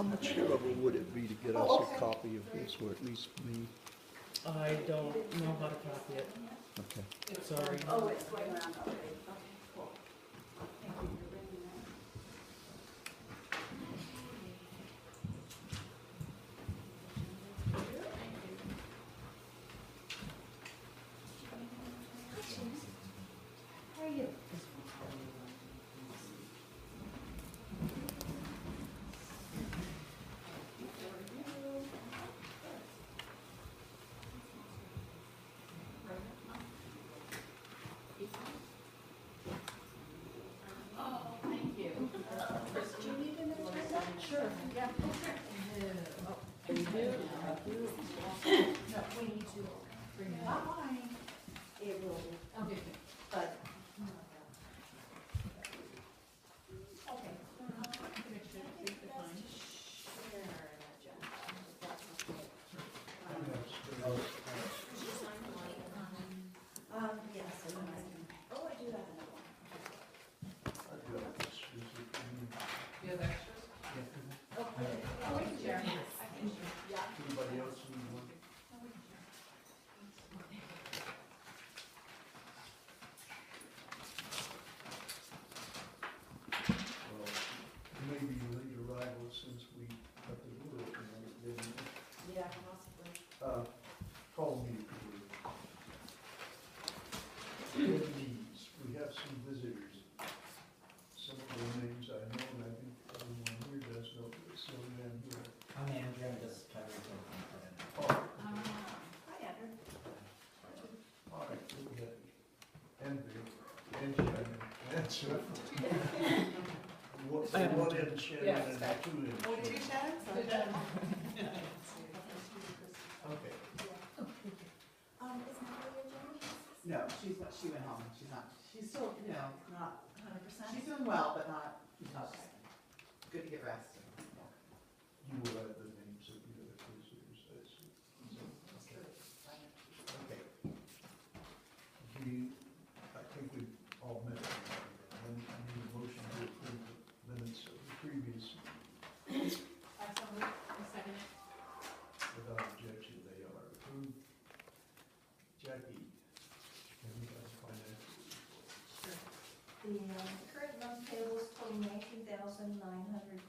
How much trouble would it be to get us a copy of this, or at least me? I don't know how to copy it. Okay. Sorry. Oh, it's going around already. Okay, cool. Thank you for bringing that. How are you? Oh, thank you. Do you need an agenda? Sure. Yeah. Oh, you do? I do. No, we need to bring it up. It will be. Okay. But. Okay. Yes, I know. Oh, I do have another one. You have extras? Oh, we can share. I can share. Yeah. Anybody else need one? Well, maybe late arrival since we got the door open on it, didn't we? Yeah, possibly. Call me, please. We have some visitors. Some of their names I know, and I think everyone here does know, but some of them here. I'm Andrew, I'm just covering for Oh, Hi, Andrew. all right, we got Andrew, and Shannon, and Jeff. One in Shannon and two in Oh, Shannon. two Shannons? Okay. Is Natalie a Jenny? No, she went home, she's still, Not 100%? she's doing well, but not, good to get rest. You will have the names of the other visitors, I see. Okay. I think we've all met. And I need a motion to approve the minutes of the previous, without objection, they are approved. Jackie, can you guys financial report? Sure. The current month payables total $19,946.55.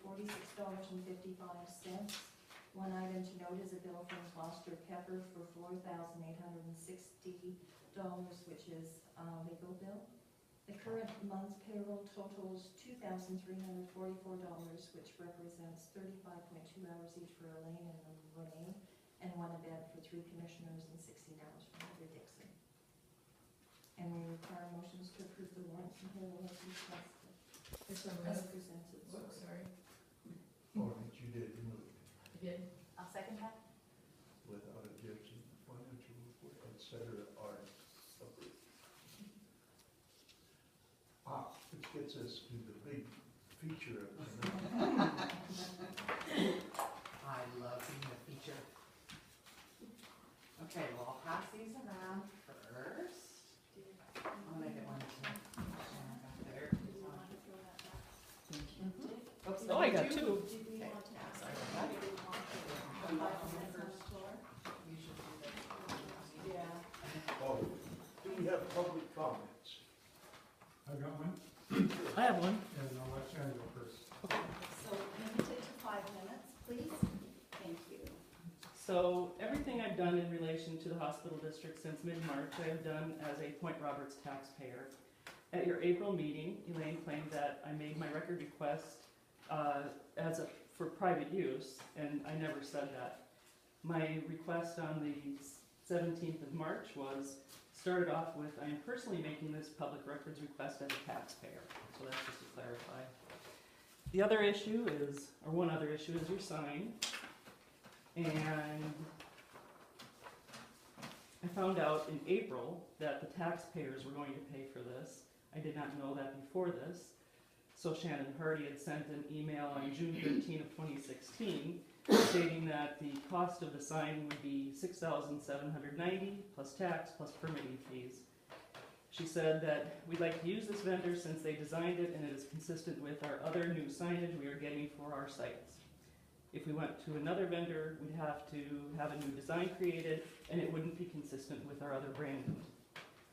One item to note is a bill from Foster Pepper for $4,860, which is a legal bill. The current month's payroll totals $2,344, which represents 35.2 hours each for Elaine and Renee, and one event for 3 commissioners and $60 for Heather Dixon. And we require motions to approve the warrants and payroll as requested. As presented. Whoops, sorry. All right, you did, you moved. I did. I'll second that. Without objection, financial report, et cetera, are approved. Which gets us to the big feature of tonight. I love being a feature. Okay, well, I'll pass these around first. I'll make it one too. There. Oops, Oh, I got two. Did we want to ask? Sorry about that. Did we want to invite them in first floor? You should do that. Yeah. Oh, do we have public comments? I've got one, I have one. and I'll let Shannon go first. So limited to 5 minutes, please. Thank you. So everything I've done in relation to the hospital district since mid-March, I have done as a Point Roberts taxpayer. At your April meeting, Elaine claimed that I made my record request for private use, and I never said that. My request on the 17th of March started off with, I am personally making this public records request as a taxpayer. So that's just to clarify. The other issue is, or one other issue is your sign. And I found out in April that the taxpayers were going to pay for this. I did not know that before this. So Shannon Hardy had sent an email on June 13 of 2016 stating that the cost of the sign would be $6,790 plus tax plus permitting fees. She said that we'd like to use this vendor since they designed it and it is consistent with our other new signage we are getting for our sites. If we went to another vendor, we'd have to have a new design created, and it wouldn't be consistent with our other branding.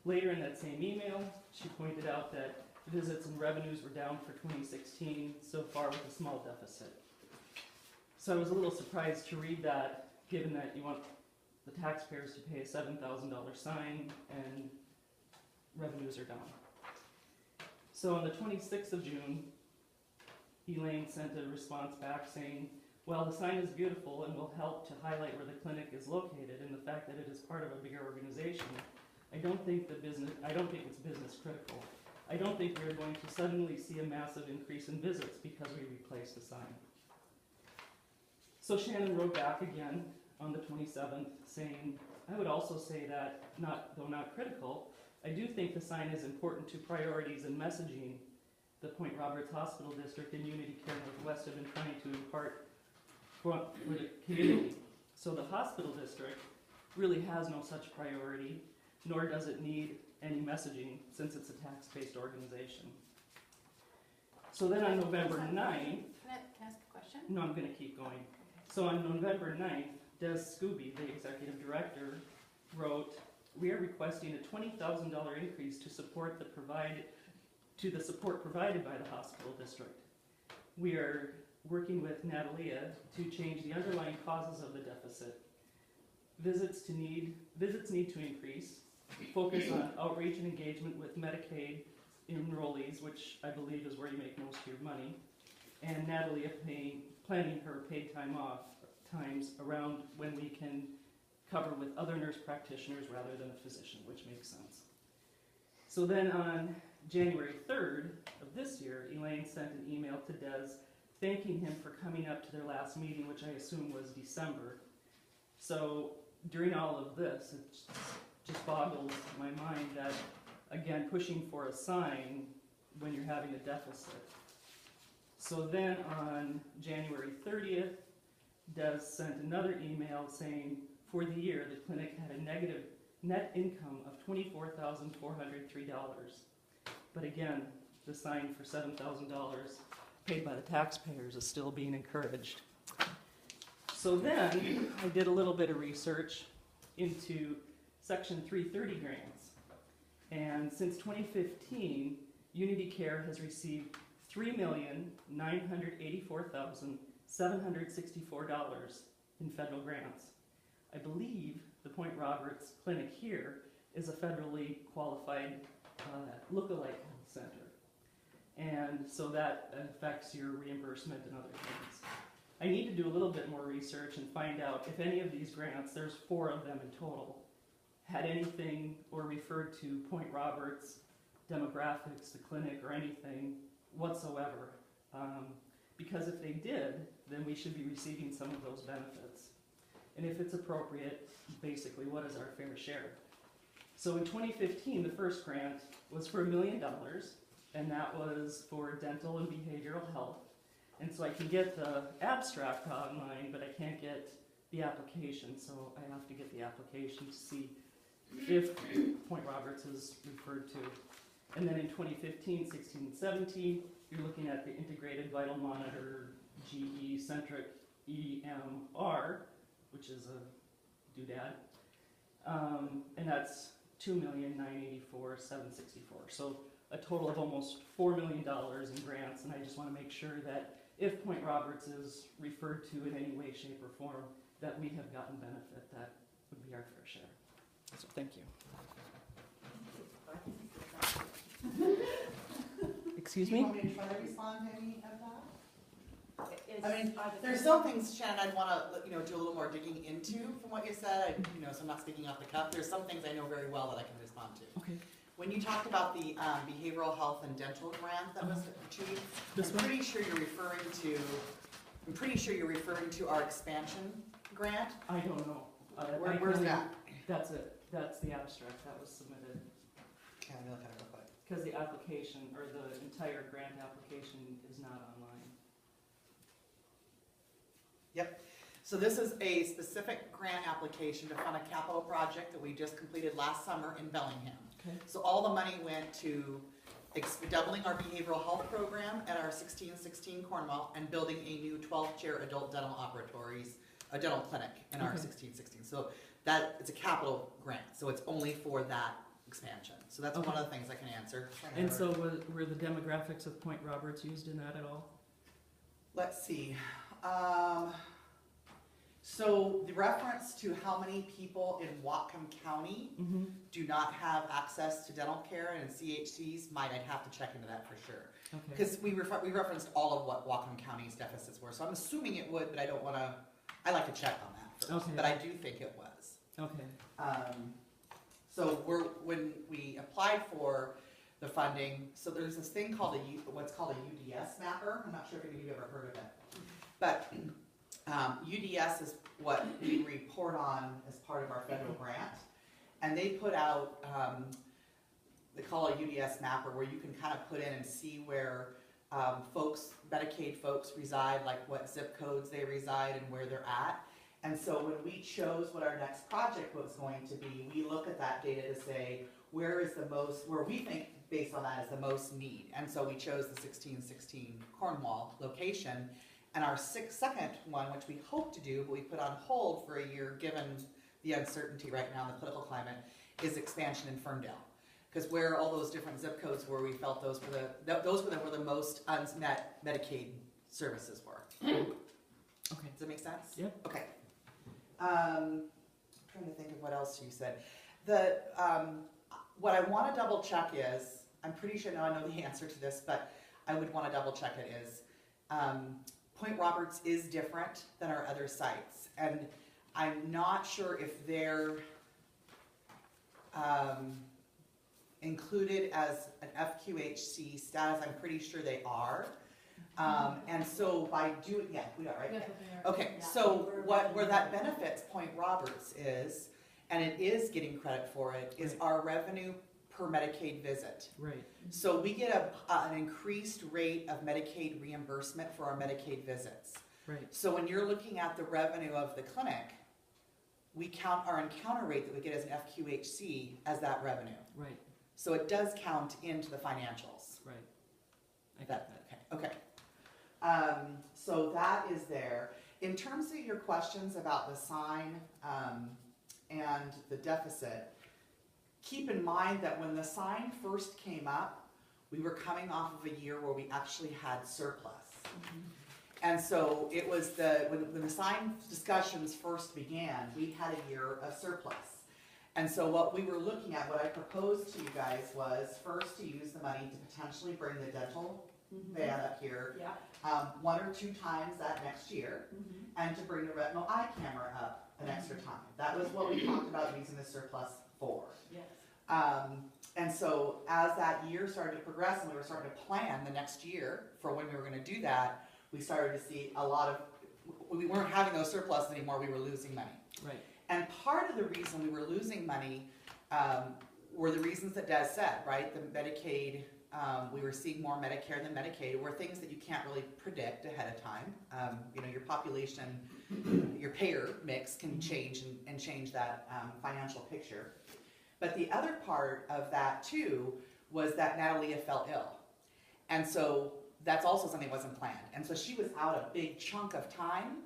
Later in that same email, she pointed out that visits and revenues were down for 2016, so far with a small deficit. So I was a little surprised to read that, given that you want the taxpayers to pay a $7,000 sign and revenues are down. So on the 26th of June, Elaine sent a response back saying, "While the sign is beautiful and will help to highlight where the clinic is located and the fact that it is part of a bigger organization, I don't think it's business critical. I don't think we are going to suddenly see a massive increase in visits because we replace the sign." So Shannon wrote back again on the 27th saying, "I would also say that, though not critical, I do think the sign is important to priorities and messaging the Point Roberts Hospital District and Unity Care Northwest have been trying to impart for the community. So the hospital district really has no such priority, nor does it need any messaging since it's a tax-based organization." So then on November 9th, Can I ask a question? no, I'm gonna keep going. So on November 9th, Des Scooby, the executive director, wrote, "We are requesting a $20,000 increase to support the support provided by the hospital district. We are working with Natalia to change the underlying causes of the deficit. Visits need to increase, focus on outreach and engagement with Medicaid enrollees, which I believe is where you make most of your money, and Natalia planning her paid time off times around when we can cover with other nurse practitioners rather than a physician," which makes sense. So then on January 3rd of this year, Elaine sent an email to Des thanking him for coming up to their last meeting, which I assume was December. So during all of this, it just boggles my mind that, again, pushing for a sign when you're having a deficit. So then on January 30th, Des sent another email saying, "For the year, the clinic had a negative net income of $24,403. But again, the sign for $7,000 paid by the taxpayers is still being encouraged." So then I did a little bit of research into Section 330 grants. And since 2015, Unity Care has received $3,984,764 in federal grants. I believe the Point Roberts Clinic here is a federally qualified look-alike health center. And so that affects your reimbursement and other things. I need to do a little bit more research and find out if any of these grants, there's 4 of them in total, had anything or referred to Point Roberts, demographics, the clinic, or anything whatsoever. Because if they did, then we should be receiving some of those benefits. And if it's appropriate, basically, what is our fair share? So in 2015, the first grant was for $1 million, and that was for dental and behavioral health. And so I can get the abstract online, but I can't get the application, so I have to get the application to see if Point Roberts is referred to. And then in 2015, 16, and 17, you're looking at the Integrated Vital Monitor GE-centric EMR, which is a doodad, and that's $2,984,764. So a total of almost $4 million in grants, and I just want to make sure that if Point Roberts is referred to in any way, shape, or form, that we have gotten benefit, that would be our fair share. So thank you. Excuse Do you me? want me to try to respond to any of that? I mean, there's still things, Shannon, I'd wanna, do a little more digging into from what you said, so I'm not speaking off the cuff. There's some things I know very well that I can respond to. Okay. When you talked about the behavioral health and dental grant that was achieved, I'm pretty sure you're referring to our expansion grant. I don't know. Where's that? That's it. That's the abstract that was submitted. Okay, I'm gonna look at it real quick. Because the application, or the entire grant application is not online. Yep. So this is a specific grant application to fund a capital project that we just completed last summer in Bellingham. Okay. So all the money went to doubling our behavioral health program at our 1616 Cornwall and building a new 12-chair adult dental a dental clinic in our Okay. 1616. So that, it's a capital grant, so it's only for that expansion. So that's one of the things I can answer. And so were the demographics of Point Roberts used in that at all? Let's see. So the reference to how many people in Whatcom County Mm-hmm. do not have access to dental care and in CHCs, I'd have to check into that for sure. Okay, Because we referenced all of what Whatcom County's deficits were, so I'm assuming it would, but I don't wanna, I like to check on that first, Okay. but I do think it was. okay, So when we applied for the funding, so there's this thing called what's called a UDS mapper. I'm not sure if any of you ever heard of it, but UDS is what we report on as part of our federal grant, and they put out they call it a UDS mapper, where you can kind of put in and see where Medicaid folks reside, like what zip codes they reside and where they're at. And so when we chose what our next project was going to be, we look at that data to say, where we think based on that is the most need. And so we chose the 1616 Cornwall location. And our second one, which we hope to do, but we put on hold for a year given the uncertainty right now in the political climate, is expansion in Ferndale. Because where all those different zip codes were, we felt those were the most unmet Medicaid services were. okay. Does that make sense? Yep. Okay. Trying to think of what else you said. What I want to double check is, I'm pretty sure now I know the answer to this, but I would want to double check it is, Point Roberts is different than our other sites, and I'm not sure if they're included as an FQHC status. I'm pretty sure they are. And so by doing, yeah, we are, right? Okay, so where that benefits Point Roberts is, and it is getting credit for it, is our revenue per Medicaid visit. Right, So we get an increased rate of Medicaid reimbursement for our Medicaid visits. right, So when you're looking at the revenue of the clinic, we count our encounter rate that we get as an FQHC as that revenue. right, So it does count into the financials. right. I get that. Okay. So that is there. In terms of your questions about the sign and the deficit, keep in mind that when the sign first came up, we were coming off of a year where we actually had surplus. And so it was when the sign discussions first began, we had a year of surplus. And so what we were looking at, what I proposed to you guys was first to use the money to potentially bring the dental van up here, Yeah. 1 or 2 times that next year, and to bring the retinal eye camera up an extra time. That was what we talked about using the surplus for. Yes. And so as that year started to progress and we were starting to plan the next year for when we were going to do that, we started to see we weren't having those surpluses anymore, we were losing money. Right, And part of the reason we were losing money were the reasons that Des said, right? The Medicaid, we were seeing more Medicare than Medicaid, were things that you can't really predict ahead of time. Your population, your payer mix can change and change that financial picture. But the other part of that too was that Natalia fell ill. And so that's also something that wasn't planned. And so she was out a big chunk of time.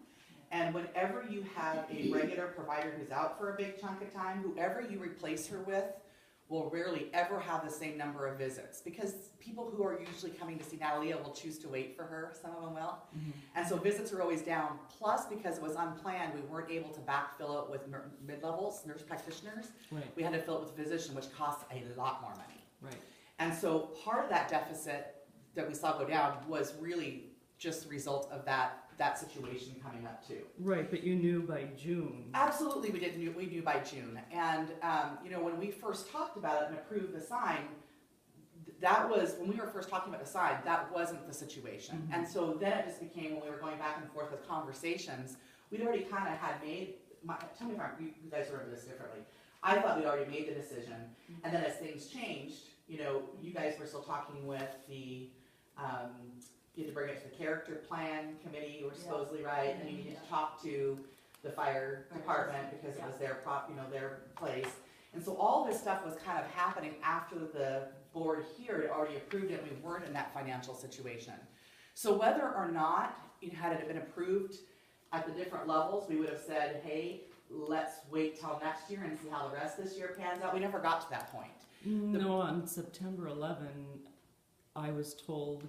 And whenever you have a regular provider who's out for a big chunk of time, whoever you replace her with will rarely ever have the same number of visits, because people who are usually coming to see Natalia will choose to wait for her, some of them will. And so visits are always down. Plus, because it was unplanned, we weren't able to backfill it with mid-levels, nurse practitioners. right, We had to fill it with a physician, which costs a lot more money. right. And so part of that deficit that we saw go down was really just the result of that situation coming up too. Right, but you knew by June. Absolutely, we knew by June. And when we first talked about it and approved the sign, that was, when we were first talking about the sign, that wasn't the situation. And so then it just became, when we were going back and forth with conversations, we'd already kind of had made, tell me if you guys remember this differently. I thought we'd already made the decision. And then as things changed, you guys were still talking with the, you had to bring it to the character plan committee, you were supposedly right, and you needed to talk to the fire department because it was their their place. And so all this stuff was kind of happening after the board here had already approved it, we weren't in that financial situation. So whether or not, had it been approved at the different levels, we would have said, hey, let's wait till next year and see how the rest of this year pans out. We never got to that point. No, on September 11, I was told,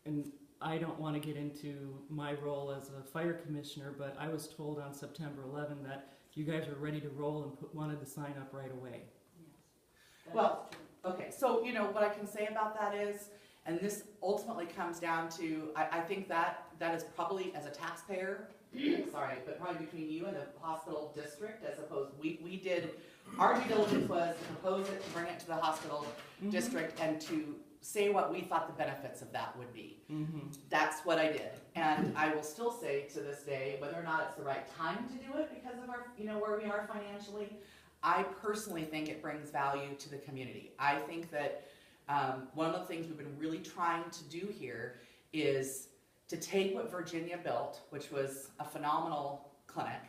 and I don't want to get into my role as a fire commissioner, but I was told on September 11 that you guys were ready to roll and wanted to sign up right away. Yes. Well, okay, so what I can say about that is, and this ultimately comes down to, I think that is probably as a taxpayer, sorry, but probably between you and the hospital district, as opposed, we did, our due diligence was to propose it, to bring it to the hospital district, and to say what we thought the benefits of that would be. That's what I did. And I will still say to this day, whether or not it's the right time to do it because of our, where we are financially, I personally think it brings value to the community. I think that one of the things we've been really trying to do here is to take what Virginia built, which was a phenomenal clinic,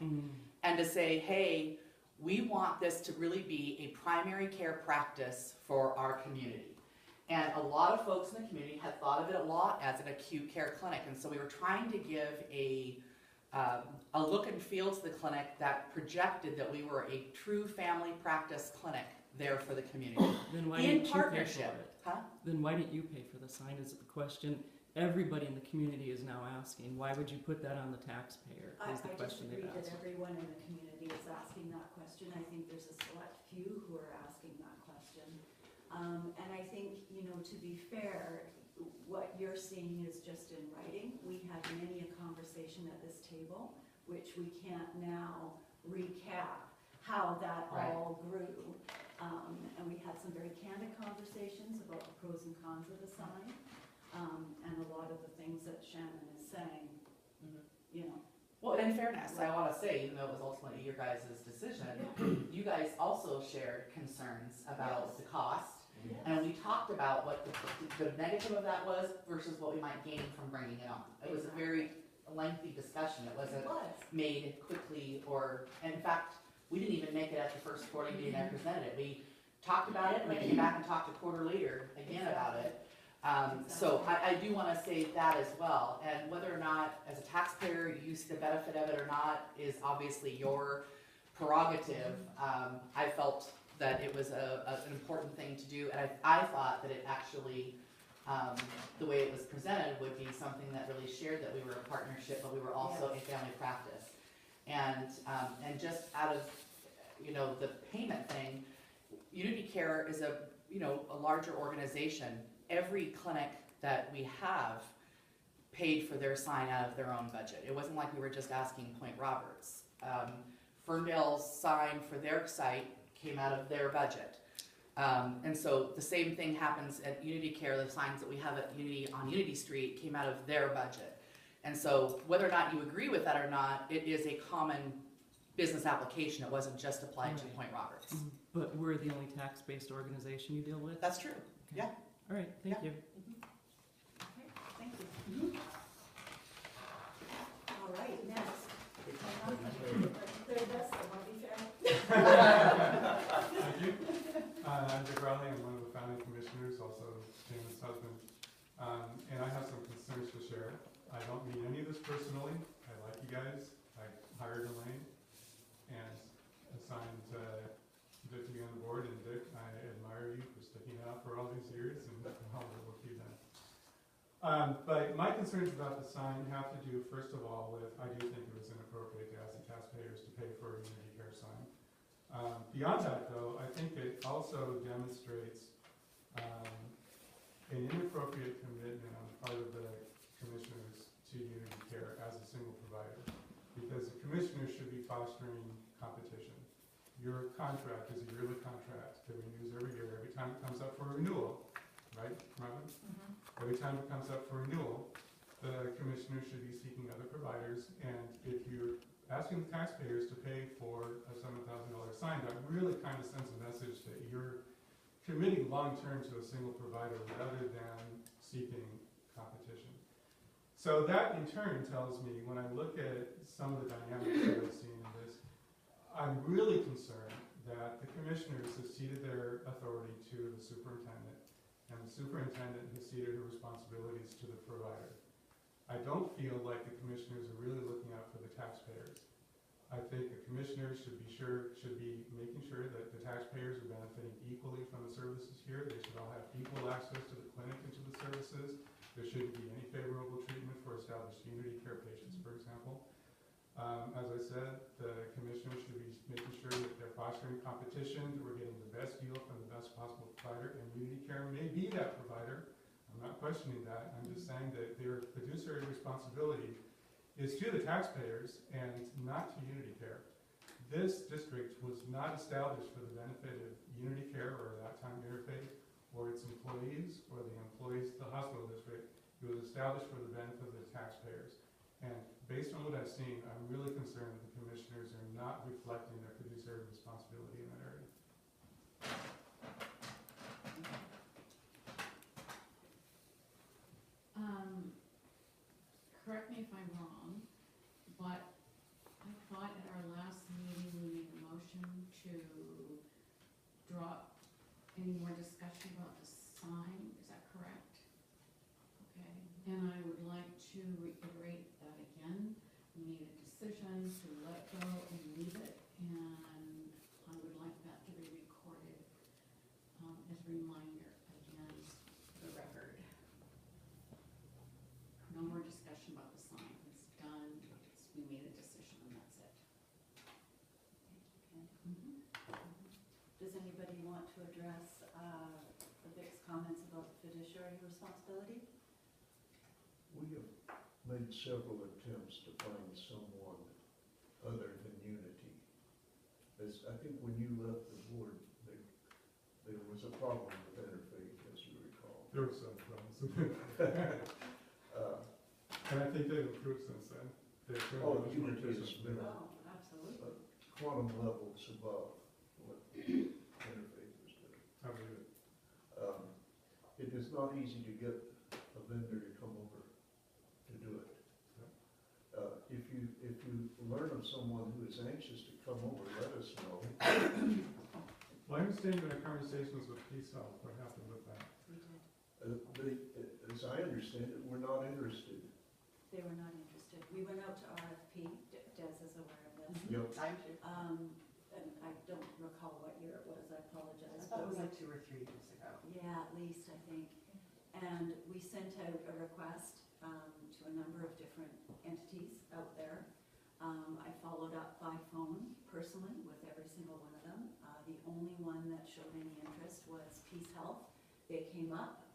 and to say, hey, we want this to really be a primary care practice for our community. And a lot of folks in the community had thought of it a lot as an acute care clinic, and so we were trying to give a look and feel to the clinic that projected that we were a true family practice clinic there for the community. Then why In didn't you pay for partnership. it? Huh? Then why didn't you pay for the sign is the question everybody in the community is now asking. Why would you put that on the taxpayer is the question they've I disagree that asked. everyone in the community is asking that question. I think there's a select few who are asking that question. And I think, to be fair, what you're seeing is just in writing. We had many a conversation at this table, which we can't now recap how that all grew. And we had some very candid conversations about the pros and cons of the sign, and a lot of the things that Shannon is saying, Well, in fairness, I want to say, even though it was ultimately your guys' decision, you guys also shared concerns about the cost. Yes. And we talked about what the negative of that was versus what we might gain from bringing it on. It was a very lengthy discussion. It wasn't made quickly and in fact, we didn't even make it at the first quarterly meeting I presented it. We talked about it, and we came back and talked a quarter later again about it. So I do want to say that as well. And whether or not, as a taxpayer, you see the benefit of it or not is obviously your prerogative. I felt that it was an important thing to do, and I thought that it actually, the way it was presented, would be something that really shared that we were a partnership, but we were also a family practice. And just out of the payment thing, Unity Care is a larger organization. Every clinic that we have paid for their sign out of their own budget. It wasn't like we were just asking Point Roberts. Ferndale's sign for their site came out of their budget. And so the same thing happens at Unity Care. The signs that we have at on Unity Street came out of their budget. And so whether or not you agree with that or not, it is a common business application. It wasn't just applied to Point Roberts. But we're the only tax-based organization you deal with? That's true. Okay. Yeah. All right, thank you. Okay, thank you. All right, next. Third best, I want to be fair. Thank you. I'm Dick Rowley. I'm one of the founding commissioners, also Jane's husband. And I have some concerns to share. I don't mean any of this personally. I like you guys. I hired Elaine and assigned Dick to be on the board. And Dick, I admire you for sticking it out for all these years and all the work you've done. But my concerns about the sign have to do, first of all, with I do think it was inappropriate to ask the taxpayers to pay for a Unity Care sign. Beyond that, though, I think it also demonstrates an inappropriate commitment on the part of the commissioners to Unity Care as a single provider, because the commissioners should be fostering competition. Your contract is a yearly contract that renews every year, every time it comes up for renewal, right, Robin? Every time it comes up for renewal, the commissioner should be seeking other providers, and if you're asking the taxpayers to pay for a $7,000 sign, that really kind of sends a message that you're committing long-term to a single provider rather than seeking competition. So that in turn tells me, when I look at some of the dynamics that I've seen in this, I'm really concerned that the commissioners have ceded their authority to the superintendent, and the superintendent has ceded her responsibilities to the provider. I don't feel like the commissioners are really looking out for the taxpayers. I think the commissioners should be making sure that the taxpayers are benefiting equally from the services here. They should all have equal access to the clinic and to the services. There shouldn't be any favorable treatment for established Unity Care patients, for example. As I said, the commissioners should be making sure that they're fostering competition, that we're getting the best deal from the best possible provider, and Unity Care may be that provider. I'm not questioning that. I'm just saying that their fiduciary responsibility is to the taxpayers and not to Unity Care. This district was not established for the benefit of Unity Care or at that time Interfaith or its employees or the employees of the hospital district. It was established for the benefit of the taxpayers. And based on what I've seen, I'm really concerned that the commissioners are not reflecting their fiduciary responsibility in that area. Correct me if I'm wrong, but I thought at our last meeting we made a motion to drop any more discussion about the sign, is that correct? Okay, and I would like to reiterate that again. We made a decision to let go and leave it, and I would like that to be recorded as a reminder against the record. No more discussion about the sign, it's done, we made a decision and that's it. Does anybody want to address Vic's comments about fiduciary responsibility? We have made several attempts to find someone other than Unity. I think when you left the board, there was a problem with Interfaith, as you recall. There were some problems. And I think they've improved since then. They've shown much more Unity is efficient. Oh, absolutely. Quantum levels above what Interfaith was doing. I believe it. It is not easy to get a vendor to come over to do it. If you learn of someone who is anxious to come over, let us know. Well, I understand in our conversations with Peace Health, what happened with that? As I understand it, we're not interested. They were not interested. We went out to RFP, Des is aware of this. Yep. And I don't recall what year it was, I apologize. I thought it was but like 2 or 3 years ago. yeah, at least, I think. And we sent out a request to a number of different entities out there. I followed up by phone personally with every single one of them. The only one that showed any interest was Peace Health. They came up,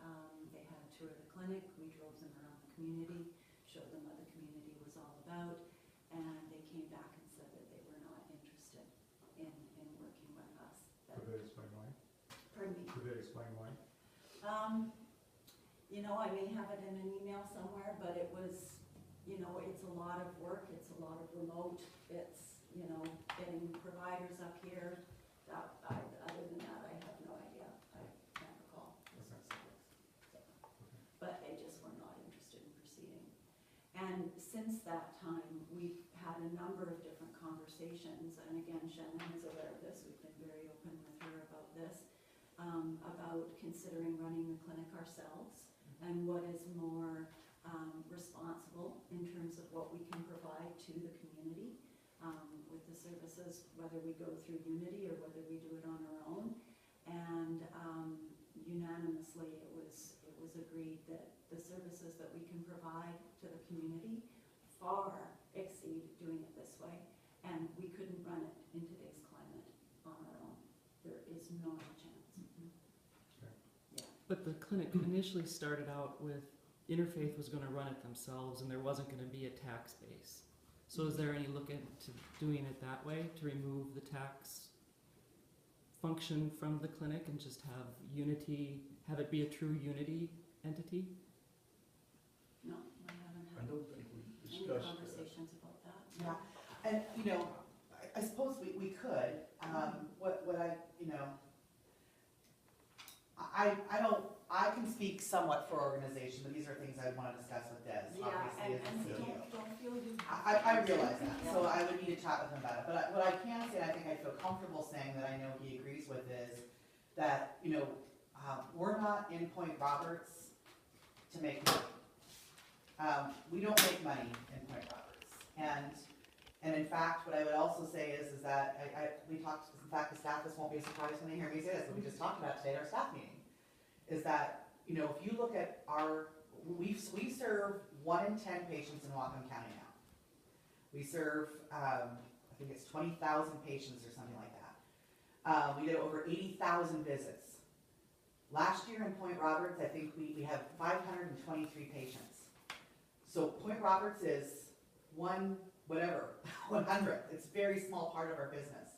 they had a tour of the clinic, we drove them around the community, showed them what the community was all about, and they came back and said that they were not interested in working with us. Could they explain why? Pardon me? Could they explain why? You know, I may have it in an email somewhere, but it was, you know, it's a lot of work, it's a lot of remote, it's, you know, getting providers up here. Other than that, I have no idea, I can't recall. That's not serious. But they just were not interested in proceeding. And since that time, we've had a number of different conversations, and again, Shannon is aware of this, we've been very open with her about this, about considering running the clinic ourselves, and what is more responsible in terms of what we can provide to the community with the services, whether we go through Unity or whether we do it on our own. And unanimously, it was agreed that the services that we can provide to the community far exceed doing it this way, and we couldn't run it in today's climate on our own. There is not a chance. Yeah. But the clinic initially started out with Interfaith was gonna run it themselves and there wasn't gonna be a tax base. So is there any look into doing it that way, to remove the tax function from the clinic and just have Unity, have it be a true Unity entity? No, I haven't I had don't think we any discussed that. conversations about that. Yeah, and, you know, I suppose we could, what I, you know, I can speak somewhat for organization, but these are things I'd wanna discuss with Des, obviously, as the CEO. don't feel you. I realize that, so I would need to chat with him about it, but what I can say, I think I feel comfortable saying that I know he agrees with is that, you know, we're not in Point Roberts to make money. We don't make money in Point Roberts, and in fact, what I would also say is that we talked, in fact, the staff, this won't be a surprise when they hear me say this, what we just talked about today at our staff meeting, is that, you know, if you look at we serve 1 in 10 patients in Whatcom County now. We serve, I think it's 20,000 patients or something like that. We did over 80,000 visits. Last year in Point Roberts, I think we have 523 patients. So Point Roberts is 100th. It's a very small part of our business.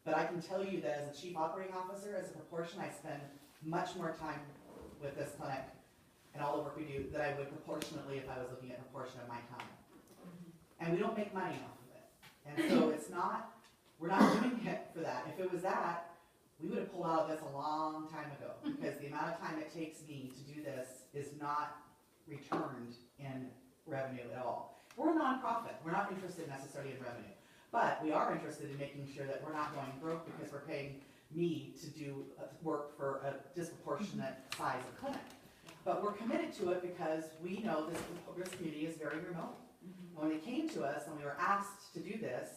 But I can tell you that as a chief operating officer, as a proportion, I spend much more time with this clinic and all the work we do than I would proportionately if I was looking at proportion of my time. And we don't make money off of it. And so we're not doing it for that. If it was that, we would have pulled out of this a long time ago, because the amount of time it takes me to do this is not returned in revenue at all. We're a nonprofit. We're not interested necessarily in revenue. But we are interested in making sure that we're not going broke because we're paying me to do work for a disproportionate size of clinic. But we're committed to it because we know this community is very remote. When they came to us and we were asked to do this,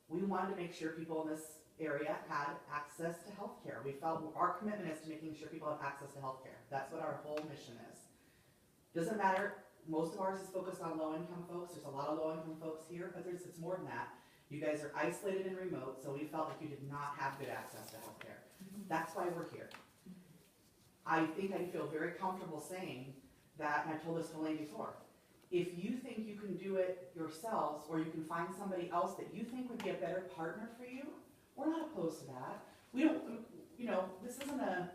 we wanted to make sure people in this area had access to healthcare. We felt our commitment is to making sure people have access to healthcare. That's what our whole mission is. Doesn't matter, most of ours is focused on low-income folks. There's a lot of low-income folks here, but it's more than that. You guys are isolated and remote, so we felt like you did not have good access to healthcare. That's why we're here. I think I feel very comfortable saying that, and I told this to Elaine before, if you think you can do it yourselves, or you can find somebody else that you think would be a better partner for you, we're not opposed to that. We don't, you know, this isn't a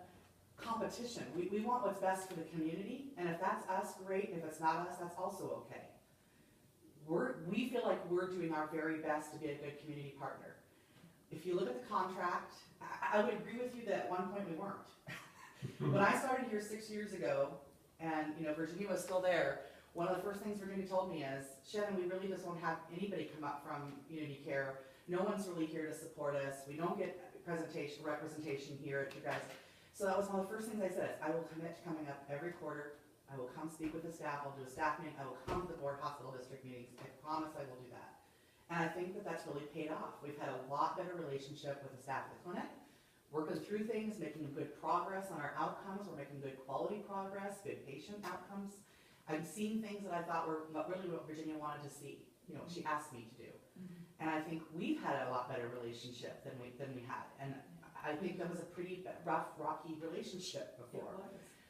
competition. We want what's best for the community, and if that's us, great. If it's not us, that's also okay. We feel like we're doing our very best to be a good community partner. If you look at the contract, I would agree with you that at one point we weren't. When I started here 6 years ago, and you know Virginia was still there, one of the first things Virginia told me is, Shannon, we really just don't have anybody come up from Unity Care. No one's really here to support us. We don't get representation here at you guys. So that was one of the first things I said. I will commit to coming up every quarter. I will come speak with the staff. I'll do a staff meeting. I will come to the board hospital district meetings. I promise I will do that. And I think that that's really paid off. We've had a lot better relationship with the staff at the clinic, working through things, making good progress on our outcomes. We're making good quality progress, good patient outcomes. I've seen things that I thought were really what Virginia wanted to see. You know, she asked me to do. And I think we've had a lot better relationship than we had. And I think that was a pretty rough, rocky relationship before.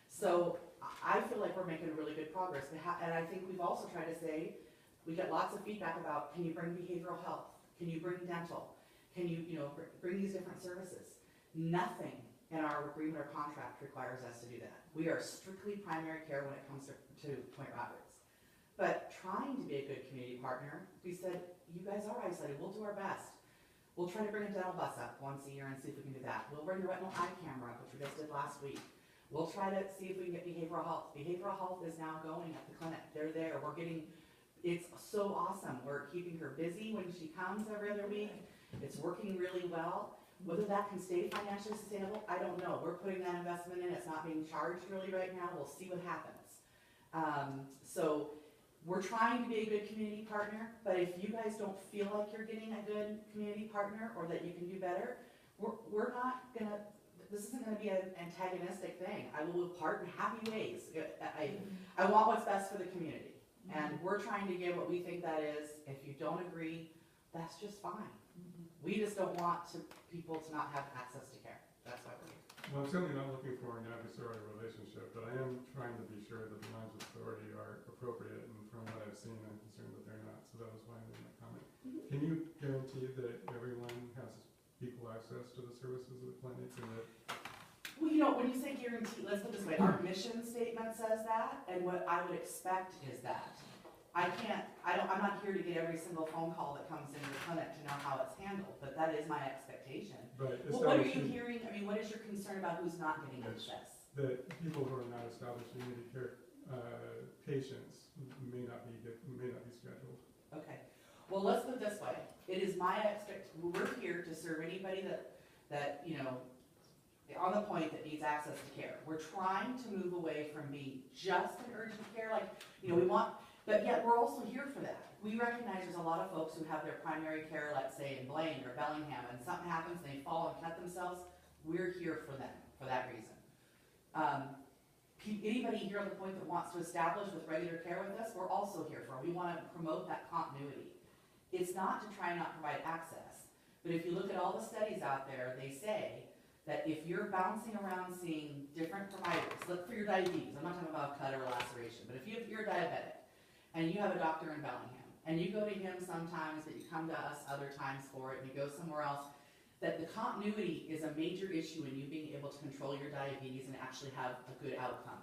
So I feel like we're making really good progress. And I think we've also tried to say, we get lots of feedback about, can you bring behavioral health? Can you bring dental? Can you, bring these different services? Nothing in our agreement or contract requires us to do that. We are strictly primary care when it comes to Point Roberts. But trying to be a good community partner, we said, you guys are isolated, we'll do our best. We'll try to bring a dental bus up once a year and see if we can do that. We'll bring the retinal eye camera up, which we just did last week. We'll try to see if we can get behavioral health. Behavioral health is now going at the clinic. They're there. It's so awesome. We're keeping her busy when she comes every other week. It's working really well. Whether that can stay financially sustainable, I don't know. We're putting that investment in. It's not being charged really right now. We'll see what happens. So we're trying to be a good community partner, but if you guys don't feel like you're getting a good community partner or that you can do better, we're not gonna, this isn't gonna be an antagonistic thing. I will part in happy ways. I want what's best for the community. And we're trying to give what we think that is. If you don't agree, that's just fine. We just don't want people to not have access to care. That's why we're here. Well, I'm certainly not looking for an adversarial relationship, but I am trying to be sure that the lines of authority are appropriate, and from what I've seen, I'm concerned that they're not, so that was why I made my comment. Can you guarantee that everyone has equal access to the services of the clinic, and that? Well, when you say guarantee, let's put it this way, our mission statement says that, and what I would expect is that. I'm not here to get every single phone call that comes into the clinic to know how it's handled, but that is my expectation. But Well, what are you establishing hearing, I mean, what is your concern about who's not getting Yes. access? that people who are not established community care patients may not be scheduled. Okay, well, let's put it this way, it is my we're here to serve anybody that, you know, on the point that needs access to care. We're trying to move away from being just an urgent care, like, you know, we want, but yet we're also here for that. We recognize there's a lot of folks who have their primary care, let's say in Blaine or Bellingham, and something happens and they fall and cut themselves. We're here for them, for that reason. Anybody here on the point that wants to establish with regular care with us, we're also here for. We want to promote that continuity. It's not to try and not provide access, but if you look at all the studies out there, they say that if you're bouncing around seeing different providers, look for your diabetes, I'm not talking about cut or laceration, but if you're diabetic and you have a doctor in Bellingham and you go to him sometimes, but you come to us other times for it, and you go somewhere else, that the continuity is a major issue in you being able to control your diabetes and actually have a good outcome.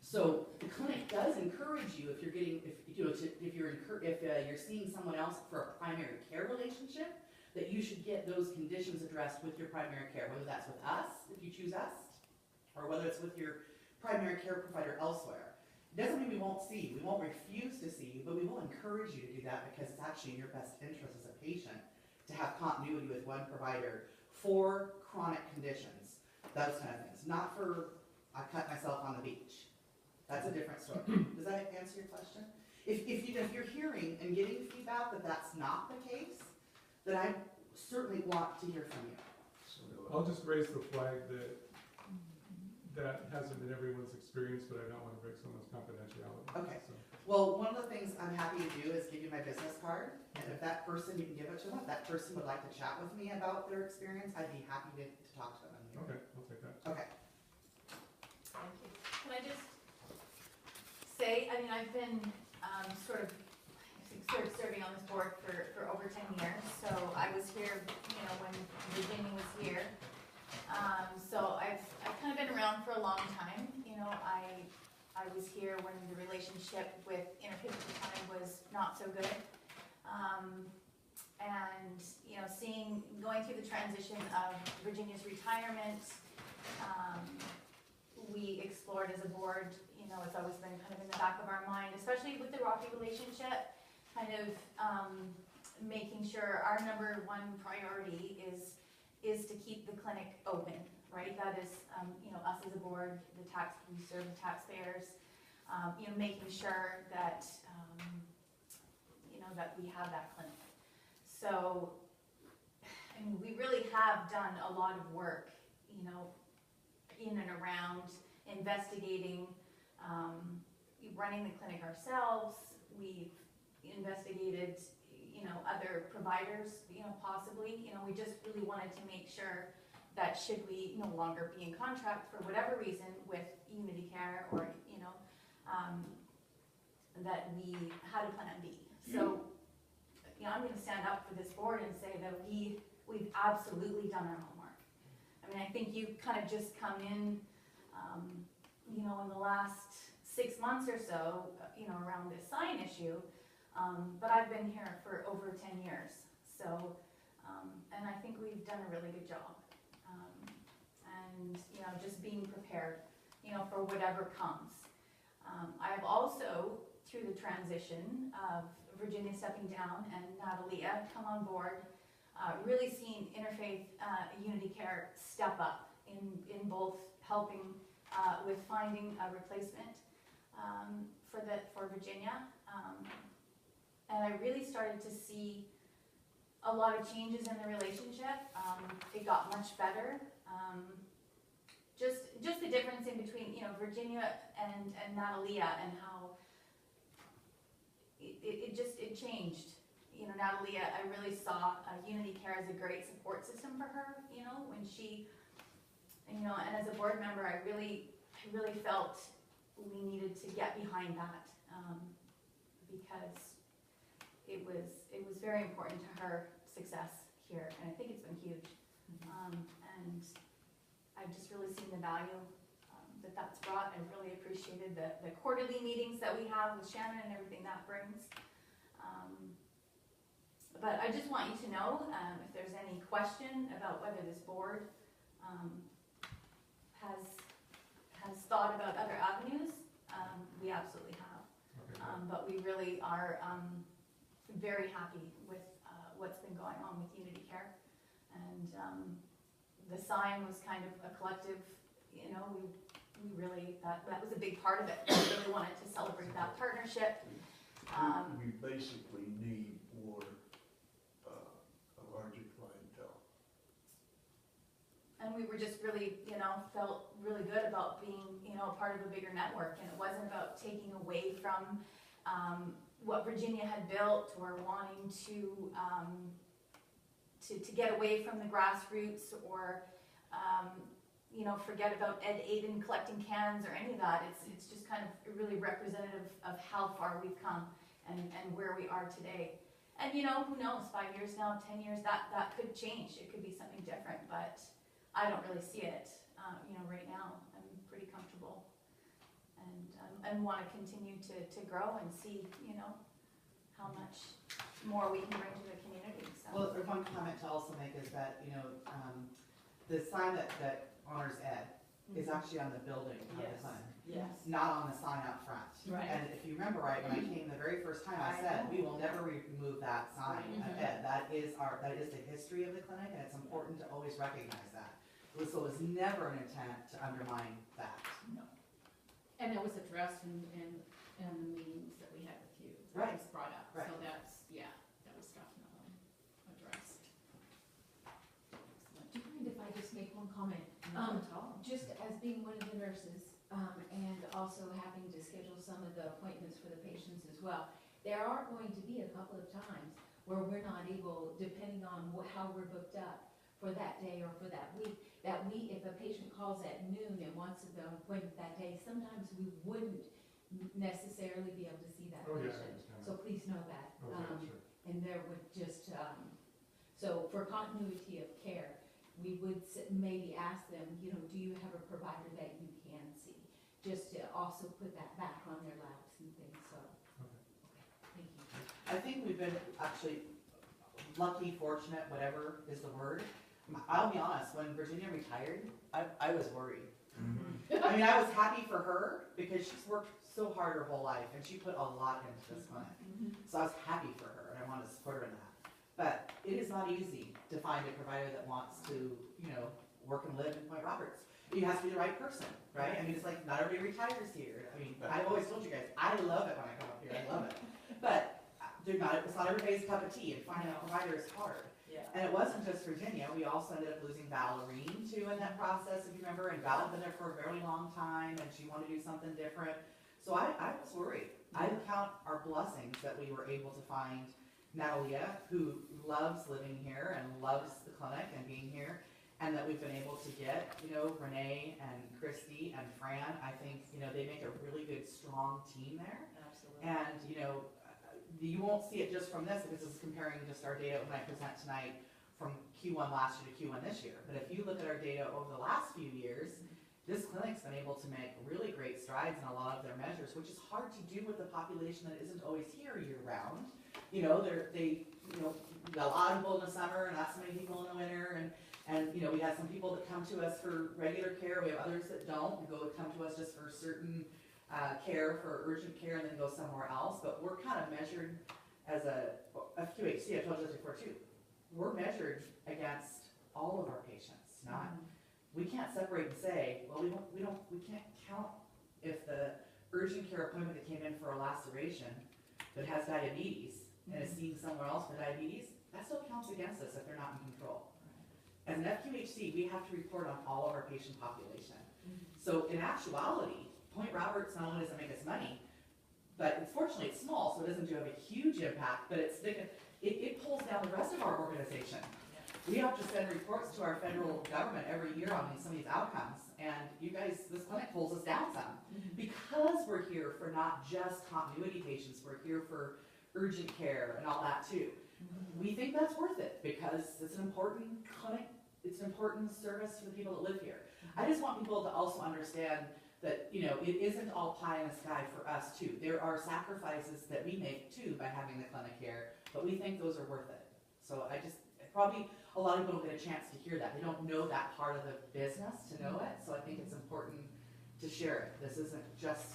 So the clinic does encourage you, if you're getting, if you're seeing someone else for a primary care relationship, that you should get those conditions addressed with your primary care, whether that's with us, if you choose us, or whether it's with your primary care provider elsewhere. It doesn't mean we won't see you, we won't refuse to see you, but we will encourage you to do that because it's actually in your best interest as a patient to have continuity with one provider for chronic conditions, those kind of things. Not for, I cut myself on the beach. That's a different story. Does that answer your question? If you're hearing and getting feedback that that's not the case, then I certainly want to hear from you. So, I'll just raise the flag that hasn't been everyone's experience, but I don't want to break someone's confidentiality. Okay. So, Well, one of the things I'm happy to do is give you my business card, and if that person, you can give it to them, if that person would like to chat with me about their experience, I'd be happy to talk to them. okay, I'll take that. Okay. Thank you. Can I just say, I mean, I've been sort of serving on this board for over 10 years. So I was here, you know, when Virginia was here. So I've kind of been around for a long time. You know, I was here when the relationship with Interfaith at the time was not so good. And, you know, going through the transition of Virginia's retirement, we explored as a board, you know, it's always been kind of in the back of our mind, especially with the Rocky relationship, kind of making sure our number one priority is to keep the clinic open, right? That is, you know, us as a board, we serve the taxpayers, you know, making sure that, you know, that we have that clinic. So, I mean, we really have done a lot of work, you know, in and around investigating, running the clinic ourselves. We've investigated, you know, other providers, you know, possibly. You know, we just really wanted to make sure that should we no longer be in contract for whatever reason with Unity Care or, you know, that we had a plan B. So, you know, I'm going to stand up for this board and say that we've absolutely done our homework. I mean, I think you kind of just come in, you know, in the last 6 months or so, you know, around this sign issue, but I've been here for over 10 years. So, and I think we've done a really good job. And, you know, just being prepared, you know, for whatever comes. I have also, through the transition of Virginia stepping down and Natalia come on board, really seen Interfaith Unity Care step up in both helping with finding a replacement for Virginia. And I really started to see a lot of changes in the relationship. It got much better. Just the difference in between, you know, Virginia and Natalia, and how it changed. You know, Natalia, I really saw Unity Care as a great support system for her, you know, when she, you know, and as a board member, I really felt we needed to get behind that, because it was very important to her success here, and I think it's been huge. And I've just really seen the value that that's brought. I really appreciate appreciated the quarterly meetings that we have with Shannon and everything that brings. But I just want you to know, if there's any question about whether this board has thought about other avenues, we absolutely have. Okay. But we really are very happy with what's been going on with Unity Care. And the sign was kind of a collective, you know, we really, that was a big part of it. We really wanted to celebrate that partnership. We basically need more, a larger clientele. And we were just really, you know, felt really good about being, you know, a part of a bigger network. And it wasn't about taking away from what Virginia had built or wanting to get away from the grassroots or, you know, forget about Ed Aiden collecting cans or any of that. It's just kind of really representative of how far we've come and where we are today. And, you know, who knows, 5 years now, 10 years, that could change. It could be something different, but I don't really see it, you know, right now. I'm pretty comfortable and want to continue to grow and see, you know, how much more we can bring to the community. So. Well, one comment to also make is that, you know, the sign that honors Ed is actually on the building of the clinic, Yes. not on the sign out front. Right. And if you remember right, when I came the very first time, I said, we will never remove that sign of Ed. That is the history of the clinic, and it's important to always recognize that. So it was never an intent to undermine that. No. And it was addressed in the meetings that we had with you. Right. It was brought up, Right. so that's, yeah, that was definitely addressed. Excellent. Do you mind if I just make one comment? Just as being one of the nurses, and also having to schedule some of the appointments for the patients as well, there are going to be a couple of times where we're not able, depending on how we're booked up for that day or for that week, if a patient calls at noon and wants the appointment that day, sometimes we wouldn't necessarily be able to see that Oh, yeah, I patient. understand. So please know that. Okay, sure. And there would just, so for continuity of care, we would maybe ask them, you know, do you have a provider that you can see? Just to also put that back on their laps and things, so. Okay. Thank you. I think we've been actually lucky, fortunate, whatever is the word. I'll be honest, when Virginia retired, I was worried. I mean, I was happy for her because she's worked so hard her whole life and she put a lot into this clinic. So I was happy for her and I wanted to support her in that. But it is not easy to find a provider that wants to, you know, work and live in Point Roberts. It has to be the right person, right? I mean, it's like not everybody retires here. I mean, I've always told you guys, I love it when I come up here. I love it. But it's not everybody's cup of tea, and finding a provider is hard. Yeah. And it wasn't just Virginia. We also ended up losing Valerine too in that process, if you remember. And Val had been there for a very long time, and she wanted to do something different. So I was worried. I count our blessings that we were able to find Natalia, who loves living here and loves the clinic and being here, and that we've been able to get, you know, Renee and Christy and Fran. I think, you know, they make a really good, strong team there. Absolutely. And, you know, you won't see it just from this, because this is comparing just our data when I present tonight from Q1 last year to Q1 this year. But if you look at our data over the last few years, this clinic's been able to make really great strides in a lot of their measures, which is hard to do with a population that isn't always here year round. You know, you know, we got a lot of people in the summer and not so many people in the winter, and you know, we have some people that come to us for regular care, we have others that don't, who come to us just for certain care, for urgent care, and then go somewhere else. But we're kind of measured as a QHC, I told you this before too. We're measured against all of our patients, not, we can't separate and say, well, we can't count if the urgent care appointment that came in for a laceration that has diabetes and is seen somewhere else for diabetes, that still counts against us if they're not in control. As an FQHC, we have to report on all of our patient population. So in actuality, Point Roberts not only doesn't make us money, but fortunately it's small, so it doesn't have a huge impact, but it pulls down the rest of our organization. We have to send reports to our federal government every year on some of these outcomes, and you guys, this clinic pulls us down some. Because we're here for not just continuity patients, we're here for urgent care and all that too. We think that's worth it because it's an important clinic, it's an important service for the people that live here. I just want people to also understand that, you know, it isn't all pie in the sky for us too. There are sacrifices that we make too by having the clinic here, but we think those are worth it. So probably a lot of people don't get a chance to hear that. They don't know that part of the business to know it, so I think it's important to share it. This isn't just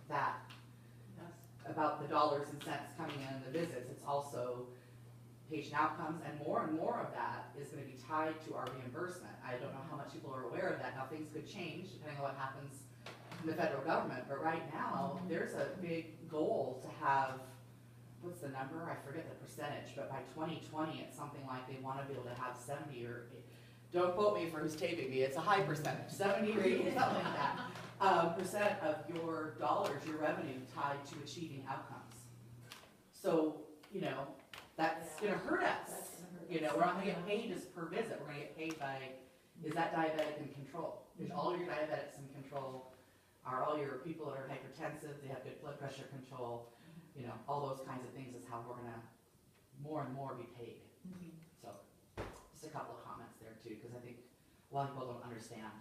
that about the dollars and cents coming in and the visits, it's also patient outcomes, and more of that is gonna be tied to our reimbursement. I don't know how much people are aware of that. Now, things could change depending on what happens in the federal government, but right now, there's a big goal to have, what's the number? I forget the percentage, but by 2020, it's something like they wanna be able to have 70 or, don't quote me for who's taping me, it's a high percentage, 70 or 80, something like that. Percent of your dollars, your revenue tied to achieving outcomes. So, you know, that's gonna hurt us. You know, we're not gonna get paid just per visit, we're gonna get paid by, is that diabetic in control? Is all your diabetics in control? Are all your people that are hypertensive, they have good blood pressure control? You know, all those kinds of things is how we're gonna more and more be paid. So, just a couple of comments there too, because I think a lot of people don't understand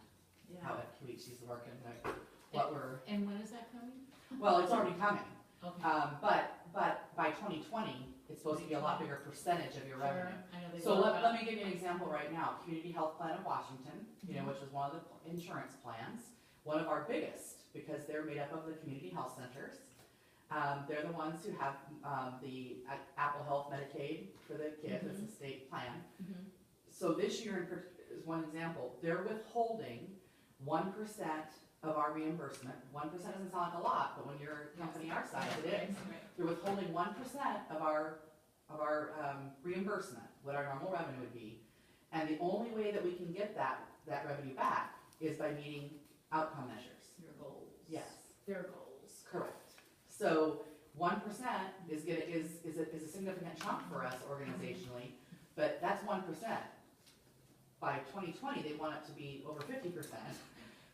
how FQHC is working, like what we're. And when is that coming? Well, it's already coming. Okay. But by 2020, it's supposed to be a lot bigger percentage of your revenue. I know they So talk let me give you an example right now. Community Health Plan of Washington, you know, which is one of the insurance plans, one of our biggest, because they're made up of the community health centers. They're the ones who have the Apple Health Medicaid for the kids. It's a state plan. So this year is one example. They're withholding 1% of our reimbursement. 1% doesn't sound like a lot, but when you're a company our size, it is. They're withholding 1% of our reimbursement, what our normal revenue would be. And the only way that we can get that revenue back is by meeting outcome measures. Your goals. Yes. Their goals. Correct. So 1% is a significant chunk for us organizationally, but that's 1%. By 2020, they want it to be over 50%.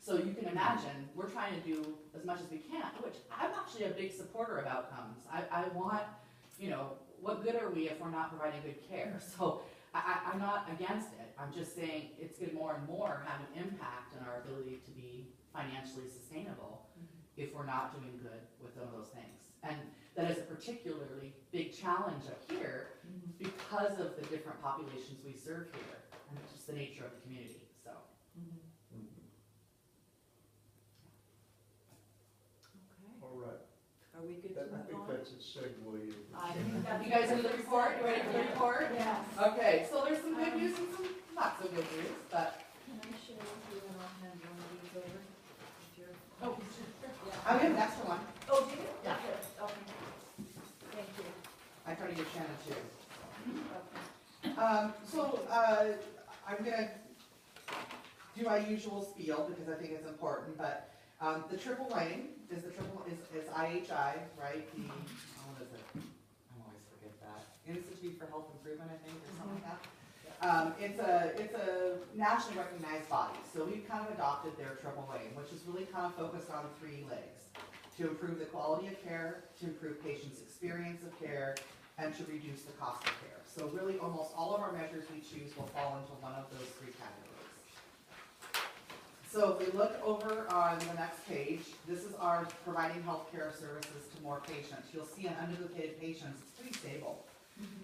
So you can imagine, we're trying to do as much as we can, which I'm actually a big supporter of outcomes. I want, you know, what good are we if we're not providing good care? So I'm not against it. I'm just saying it's going to more and more have an impact on our ability to be financially sustainable if we're not doing good with some of those things. And that is a particularly big challenge up here because of the different populations we serve here and just the nature of the community. So. All right. Are we good I to move think on? that's a segue. You guys ready for the report? You ready for the report? Yes. Okay, so there's some good news and some not so good news, but. Can I share with you and I'll hand one of these over? If you're. Oh, Yeah. I have an extra one. Oh, do you? Yeah. Okay. Thank you. I try to give Shannon two. Okay. I'm gonna do my usual spiel because I think it's important, but the triple lane is IHI, right? What is it? I always forget that. Institute for Health Improvement, I think, or something like that. It's a nationally recognized body, so we've kind of adopted their triple lane, which is really kind of focused on 3 legs: to improve the quality of care, to improve patients' experience of care, and to reduce the cost of care. So really, almost all of our measures we choose will fall into one of those 3 categories. So if we look over on the next page, this is our providing healthcare services to more patients. You'll see on unduplicated patients, it's pretty stable,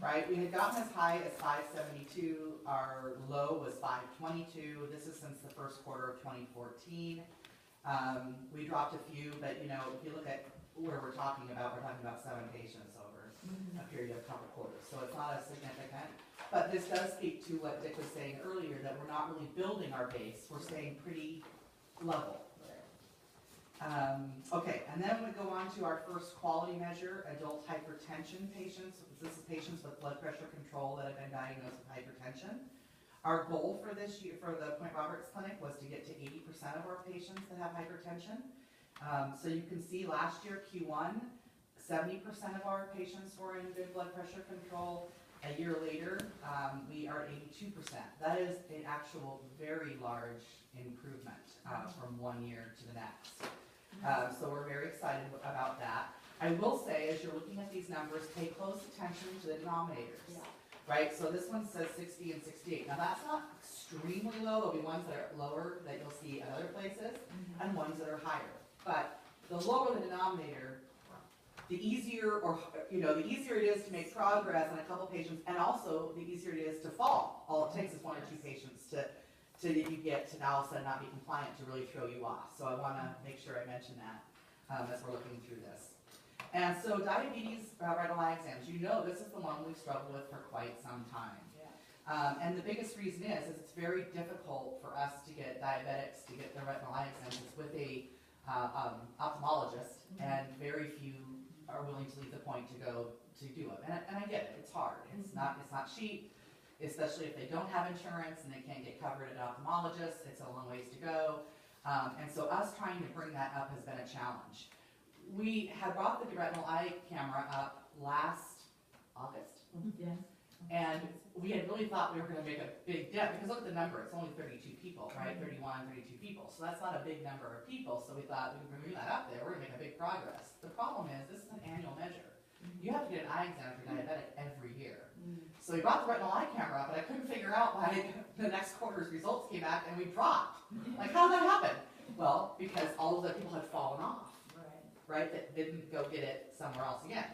right? We had gotten as high as 572. Our low was 522. This is since the first quarter of 2014. We dropped a few, but you know, if you look at where we're talking about 7 patients over a period of a couple quarters. So it's not as significant. But this does speak to what Dick was saying earlier, that we're not really building our base. We're staying pretty level. Okay, and then we go on to our first quality measure, adult hypertension patients. This is patients with blood pressure control that have been diagnosed with hypertension. Our goal for this year, for the Point Roberts Clinic, was to get to 80% of our patients that have hypertension. So you can see last year, Q1, 70% of our patients were in good blood pressure control. A year later, we are 82%. That is an actual very large improvement from one year to the next. So we're very excited about that. I will say, as you're looking at these numbers, pay close attention to the denominators. right? So this one says 60 and 68. Now that's not extremely low. There'll be ones that are lower that you'll see at other places, and ones that are higher. But the lower the denominator, the easier, or the easier it is to make progress on a couple patients, and also the easier it is to fall. All it takes is 1 or 2 patients to you get to now all of a sudden not be compliant to really throw you off. So I want to make sure I mention that as we're looking through this. And so diabetes retinal eye exams, this is the one we've struggled with for quite some time. And the biggest reason is it's very difficult for us to get diabetics to get their retinal eye exams. It's with a ophthalmologist, and very few are willing to leave the point to go to do it. And I get it, it's hard. It's not cheap, especially if they don't have insurance and they can't get covered at an ophthalmologist. It's a long ways to go. And so us trying to bring that up has been a challenge. We had brought the retinal eye camera up last August. Yes. And we had really thought we were going to make a big dent, because look at the number, it's only 32 people, right? 31, 32 people. So that's not a big number of people. So we thought we could bring that up there, we're going to make a big progress. The problem is, this is an annual measure. You have to get an eye exam if you're diabetic every year. So we brought the retinal eye camera up, but I couldn't figure out why the next quarter's results came back and we dropped. Like, how did that happen? Well, because all of the people had fallen off, right? That didn't go get it somewhere else again.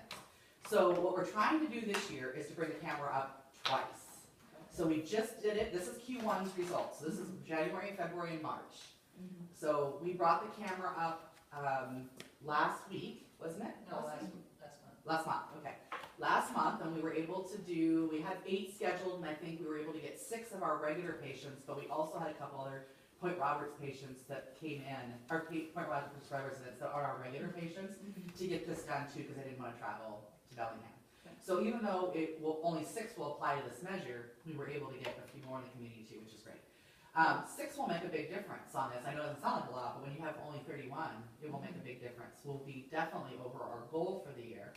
So what we're trying to do this year is to bring the camera up twice. So we just did it, this is Q1's results. So this is January, February, and March. So we brought the camera up last week, wasn't it? No, Last month, okay. Last month, and we were able to do, we had 8 scheduled, and I think we were able to get 6 of our regular patients, but we also had a couple other Point Roberts patients that came in, or Point Roberts residents that are our regular patients, to get this done too, because they didn't want to travel to Bellingham. So even though only 6 will apply to this measure, we were able to get a few more in the community too, which is great. 6 will make a big difference on this. I know it doesn't sound like a lot, but when you have only 31, it will make a big difference. We'll be definitely over our goal for the year.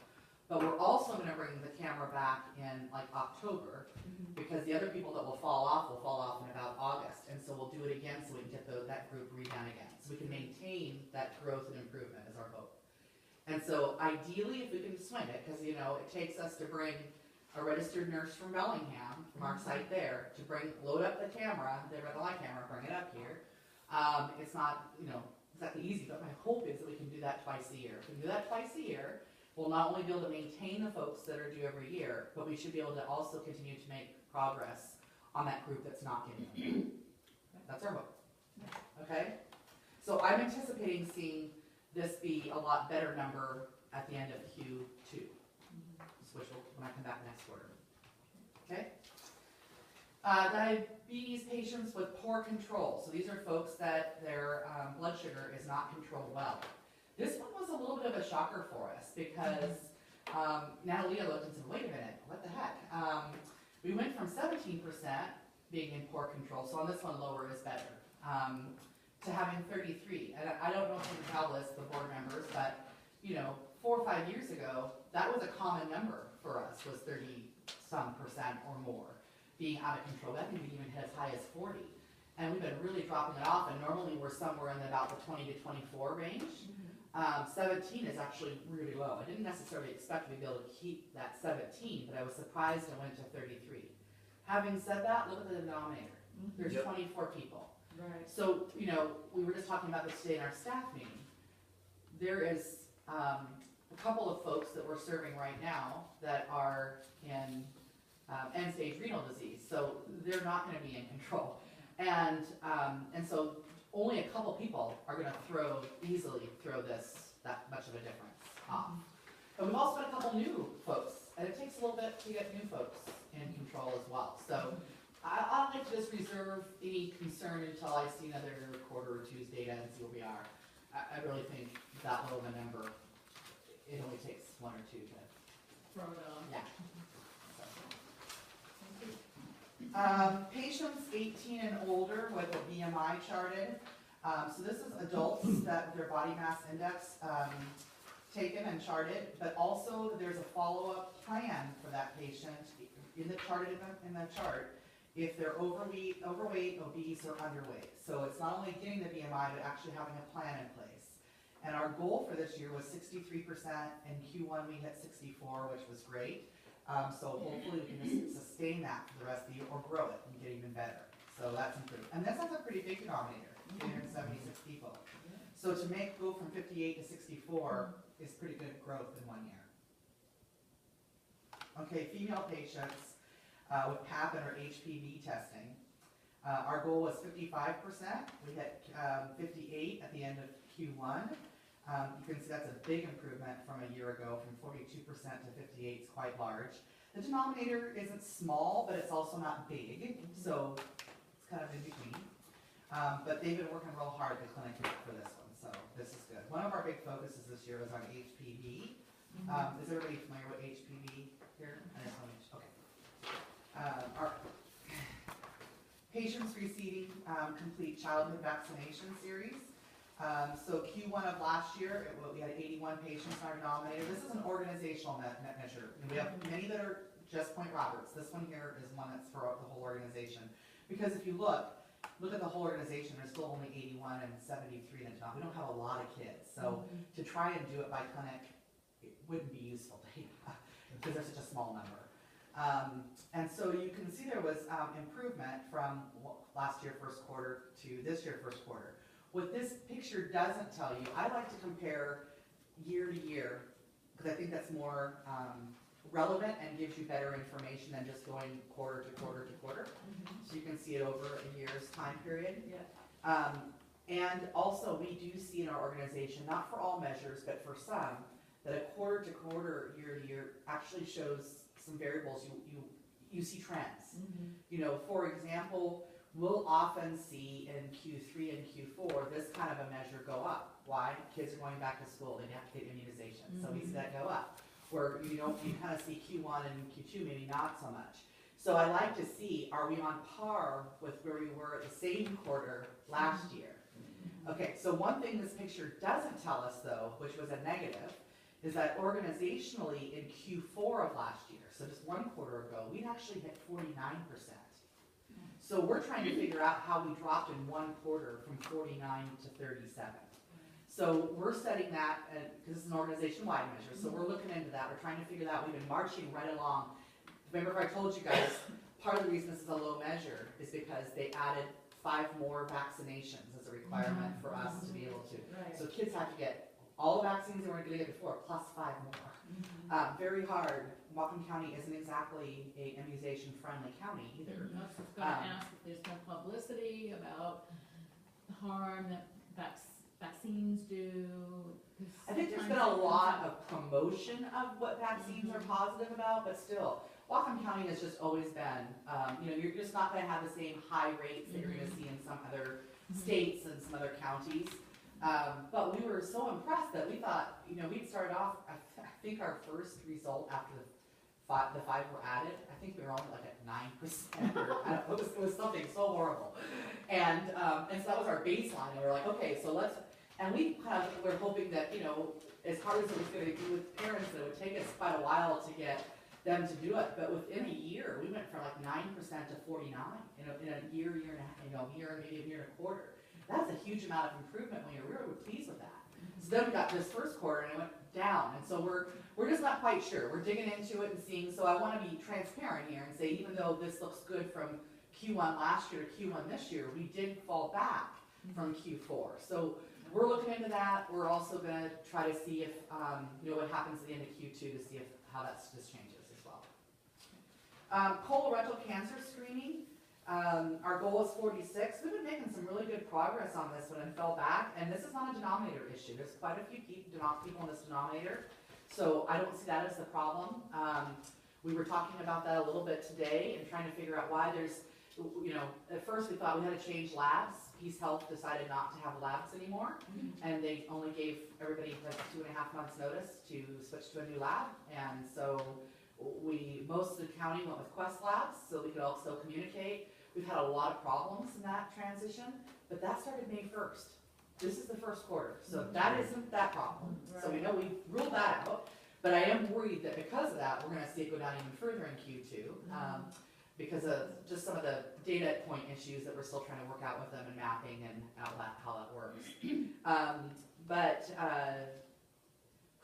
But we're also going to bring the camera back in like October, because the other people that will fall off in about August. And so we'll do it again so we can get that group redone again. So we can maintain that growth and improvement is our hope. And so ideally, if we can swing it, because it takes us to bring a registered nurse from Bellingham, from our site there, to load up the camera, the retinal eye camera, bring it up here. It's not, exactly easy, but my hope is that we can do that twice a year. If we can do that twice a year, we'll not only be able to maintain the folks that are due every year, but we should be able to also continue to make progress on that group that's not getting them. That's our hope. Okay? So I'm anticipating seeing this be a lot better number at the end of Q2, which will, when I come back next quarter. Okay? Diabetes patients with poor control. So these are folks that their blood sugar is not controlled well. This one was a little bit of a shocker for us, because Natalia looked and said, wait a minute, what the heck? We went from 17% being in poor control, so on this one lower is better, to having 33. And I don't know if you can tell this, the board members, but 4 or 5 years ago, that was a common number for us, was 30-some% or more being out of control. That can be even hit as high as 40. And we've been really dropping it off, and normally we're somewhere in about the 20 to 24 range. 17 is actually really low. I didn't necessarily expect to be able to keep that 17, but I was surprised it went to 33. Having said that, look at the denominator. There's 24 people. Right. So, we were just talking about this today in our staff meeting. There is a couple of folks that we're serving right now that are in end-stage renal disease, so they're not going to be in control. And so only a couple people are going to easily throw that much of a difference off. But we've also got a couple new folks, and it takes a little bit to get new folks in control as well. So I'd like to just reserve any concern until I see another quarter or two's data and see where we are. I really think that low of a number, it only takes 1 or 2 to Throw it on. yeah. Patients 18 and older with a BMI charted. So this is adults that their body mass index taken and charted, but also there's a follow-up plan for that patient in the chart, if they're overweight, obese, or underweight. So it's not only getting the BMI, but actually having a plan in place. And our goal for this year was 63%. In Q1 we hit 64, which was great. So hopefully we can sustain that for the rest of the year or grow it and get even better. So that's improved. And this has a pretty big denominator, 376 people. So to go from 58 to 64 is pretty good growth in 1 year. Okay, female patients with PAP and or HPV testing. Our goal was 55%. We hit 58 at the end of Q1. You can see that's a big improvement from a year ago, from 42% to 58 is quite large. The denominator isn't small, but it's also not big, so it's kind of in between. But they've been working real hard, the clinic, for this one, so this is good. One of our big focuses this year was on HPV. Is everybody familiar with HPV here? Okay. Our patients receiving complete childhood vaccination series. So Q1 of last year, we had 81 patients in our denominator. This is an organizational measure. And we have many that are just Point Roberts. This one here is one that's for the whole organization. Because if you look at the whole organization, there's still only 81 and 73 in the top. We don't have a lot of kids. So to try and do it by clinic, it wouldn't be useful data because there's such a small number. And so you can see there was improvement from last year first quarter to this year first quarter. What this picture doesn't tell you, I like to compare year to year because I think that's more relevant and gives you better information than just going quarter to quarter to quarter. So you can see it over a year's time period. Yeah. And also we do see in our organization, not for all measures, but for some, that a quarter to quarter, year to year actually shows some variables. You see trends. You know, for example, we'll often see in Q3 and Q4 this kind of a measure go up. Why? Kids are going back to school, they have to get immunization. So we see that go up. Where you kind of see Q1 and Q2 maybe not so much. So I like to see, are we on par with where we were at the same quarter last year? Okay, so one thing this picture doesn't tell us though, which was a negative, is that organizationally in Q4 of last year, so just 1 quarter ago, we actually hit 49%. So we're trying to figure out how we dropped in 1 quarter from 49 to 37. So we're studying that, because this is an organization-wide measure, so we're looking into that. We're trying to figure that out. We've been marching right along. Remember I told you guys, part of the reason this is a low measure is because they added 5 more vaccinations as a requirement for us to be able to. Right. So kids have to get all the vaccines they weren't going to get before, plus 5 more. Very hard. Whatcom County isn't exactly a immunization-friendly county either. I was just gonna ask if there's no publicity about the harm that vaccines do. 'Cause I think there's been sometimes a lot of promotion of what vaccines are positive about, but still, Whatcom County has just always been, you're just not going to have the same high rates that you're going to see in some other states and some other counties. But we were so impressed that we thought, we'd started off, I think our first result after the 5 were added, I think we were only like at 9%, or I don't know, it was something so horrible. And so that was our baseline, and we were like, okay, so and we kind of were hoping that, as hard as it was going to be with parents, that it would take us quite a while to get them to do it, but within a year, we went from like 9% to 49, in a year and a half, maybe a year and a quarter. That's a huge amount of improvement when you're really pleased with that. So then we got this first quarter and it went down, and so we're just not quite sure. We're digging into it and seeing, so I want to be transparent here and say, even though this looks good from Q1 last year to Q1 this year, we did fall back from Q4. So we're looking into that. We're also going to try to see if, what happens at the end of Q2 to see how that just changes as well. Colorectal cancer screening. Our goal is 46. We've been making some really good progress on this one and fell back, and this is not a denominator issue. There's quite a few people in this denominator, so I don't see that as the problem. We were talking about that a little bit today and trying to figure out why there's, at first we thought we had to change labs. Peace Health decided not to have labs anymore, and they only gave everybody like 2.5 months notice to switch to a new lab, and so most of the county went with Quest Labs so we could also communicate. We've had a lot of problems in that transition, but that started May 1st. This is the first quarter, so that isn't that problem. Right. So we know we ruled that out, but I am worried that because of that, we're going to see it go down even further in Q2 because of just some of the data point issues that we're still trying to work out with them and mapping and how that works.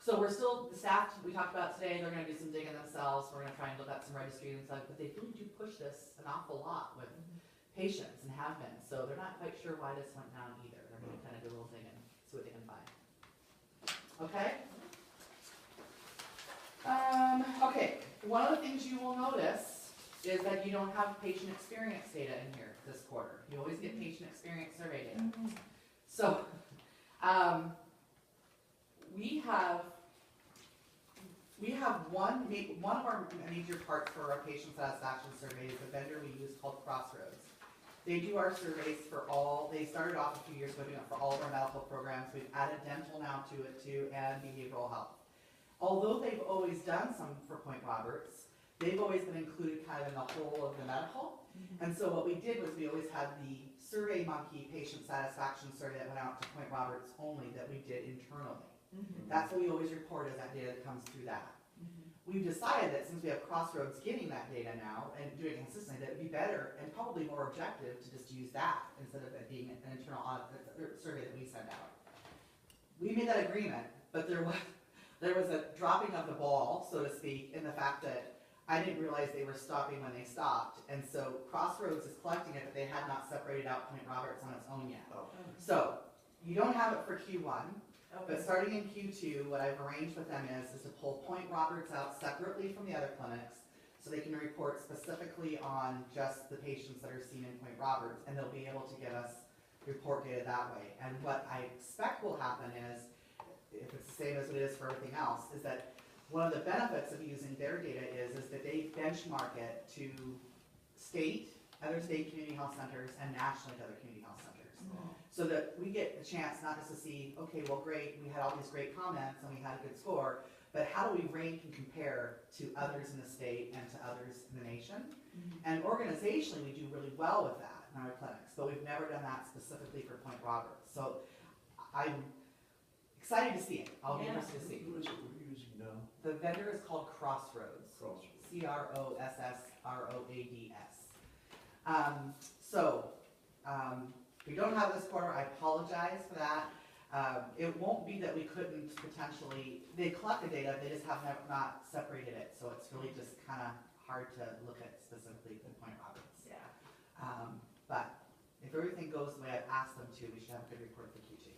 So we're still, the staff we talked about today, they're gonna do some digging themselves, we're gonna try and look up some registry and stuff, but they really do push this an awful lot with patients and have been, so they're not quite sure why this went down either. They're gonna kind of do a little digging, see what they can find. Okay? Okay, one of the things you will notice is that you don't have patient experience data in here this quarter. You always get patient experience survey data. So, we have one of our major parts for our patient satisfaction survey is a vendor we use called Crossroads. They do our surveys for all, they started off a few years ago doing it for all of our medical programs. We've added dental now to it too, and behavioral health. Although they've always done some for Point Roberts, they've always been included kind of in the whole of the medical. And so what we did was we always had the Survey Monkey patient satisfaction survey that went out to Point Roberts only that we did internally. That's what we always report as that data that comes through that. We've decided that since we have Crossroads getting that data now and doing it consistently, that it would be better and probably more objective to just use that instead of it being an internal audit survey that we send out. We made that agreement, but there was a dropping of the ball, so to speak, in the fact that I didn't realize they were stopping when they stopped, and so Crossroads is collecting it, but they had not separated out Point Roberts on its own yet. So you don't have it for Q1. But starting in Q2, what I've arranged with them is to pull Point Roberts out separately from the other clinics so they can report specifically on just the patients that are seen in Point Roberts, and they'll be able to give us report data that way. And what I expect will happen is, if it's the same as it is for everything else, is that one of the benefits of using their data is that they benchmark it to other state community health centers and nationally to other community health centers. So that we get a chance not just to see, okay, well great, we had all these great comments and we had a good score, but how do we rank and compare to others in the state and to others in the nation? And organizationally, we do really well with that in our clinics, but we've never done that specifically for Point Roberts. So I'm excited to see it. I'll be interested to see. Who is it we're using now? The vendor is called Crossroads. Crossroads. CROSSROADS. We don't have this quarter, I apologize for that. It won't be that we couldn't potentially, they collect the data, they just have not separated it, so it's really just kind of hard to look at specifically for Point Roberts. Yeah. But if everything goes the way I've asked them to, we should have a good report for Q2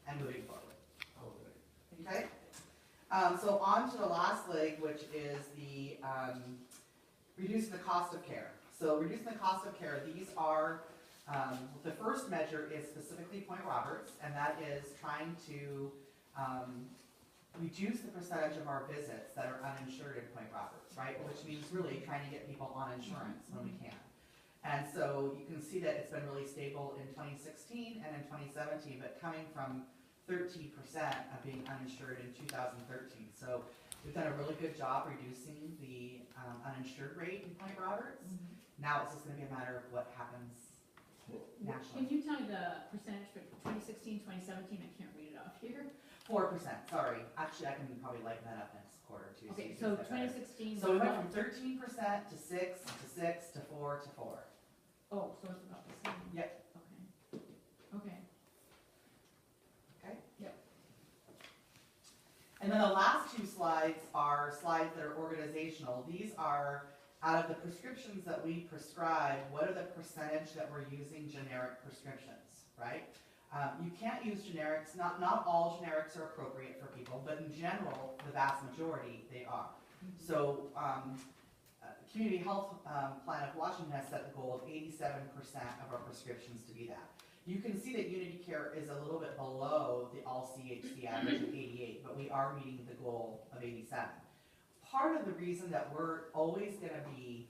and moving forward. Okay? So on to the last leg, which is the reducing the cost of care. So reducing the cost of care, these are the first measure is specifically Point Roberts, and that is trying to reduce the percentage of our visits that are uninsured in Point Roberts, right? Which means really trying to get people on insurance when we can. And so you can see that it's been really stable in 2016 and in 2017, but coming from 13% of being uninsured in 2013. So we've done a really good job reducing the uninsured rate in Point Roberts. Now it's just going to be a matter of what happens nationally. Can you tell me the percentage for 2016, 2017? I can't read it off here. 4%, sorry. Actually, I can probably lighten that up next quarter too. Okay, so so 2016. So we went from 13% to 6 to 6 to 4 to 4. Oh, so it's about the same. Yep. Okay. Okay. Okay? Yep. And then the last two slides are slides that are organizational. These are out of the prescriptions that we prescribe, what are the percentage that we're using generic prescriptions, right? You can't use generics, not all generics are appropriate for people, but in general, the vast majority, they are. So Community Health Plan of Washington has set the goal of 87% of our prescriptions to be that. You can see that Unity Care is a little bit below the all CHC average of 88, but we are meeting the goal of 87. Part of the reason that we're always going to be,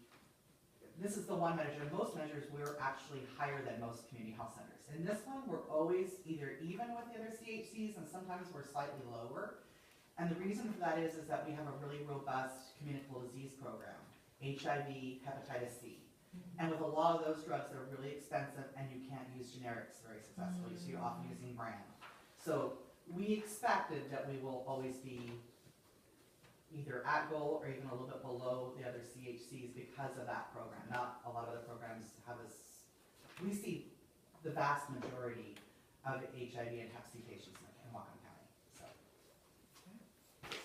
this is the one measure, in most measures we're actually higher than most community health centers. In this one we're always either even with the other CHCs and sometimes we're slightly lower. And the reason for that is that we have a really robust communicable disease program, HIV, hepatitis C. And with a lot of those drugs that are really expensive and you can't use generics very successfully, so you're often using brand. So we expected that we will always be either at goal or even a little bit below the other CHCs because of that program. Not a lot of the programs have this. We see the vast majority of HIV and Hep C patients in Whatcom County. So, okay.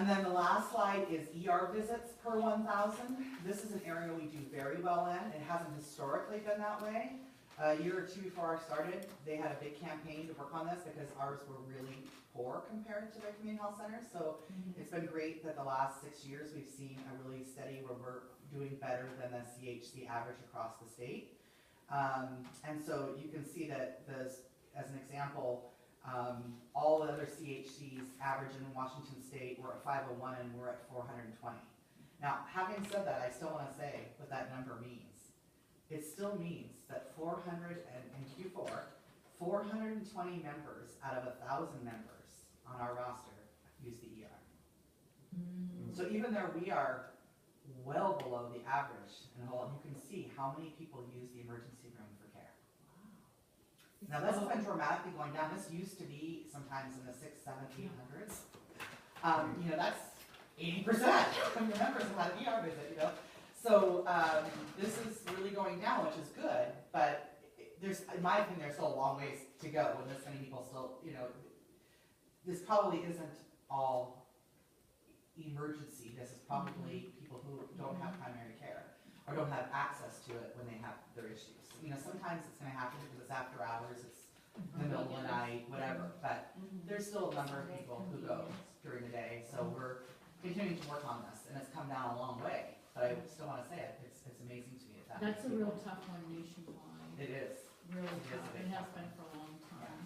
And then the last slide is ER visits per 1,000. This is an area we do very well in. It hasn't historically been that way. A year or two before I started, they had a big campaign to work on this because ours were really poor compared to their community health centers. So it's been great that the last 6 years we've seen a really steady where we're doing better than the CHC average across the state. And so you can see that as an example, all the other CHCs average in Washington State, we're at 501 and we're at 420. Now, having said that, I still want to say what that number means. It still means that 400 in Q4, 420 members out of 1,000 members on our roster use the ER. So even though we are well below the average, and you can see how many people use the emergency room for care. Now this has been dramatically going down. This used to be sometimes in the 600, 700, 800s. You know, that's 80% of your members who had an ER visit, you know. So this is really going down, which is good, but there's, in my opinion, there's still a long ways to go when this many people still, you know, this probably isn't all emergency. This is probably people who don't have primary care or don't have access to it when they have their issues. You know, sometimes it's going to happen because it's after hours, it's in the middle of the night, whatever, but there's still a number of people who go during the day, so we're continuing to work on this, and it's come down a long way, but I still want to say it, it's amazing to me that That's a many real people- tough one nationwide. It is. Real It is a tough. big It has tough been one. for a long time.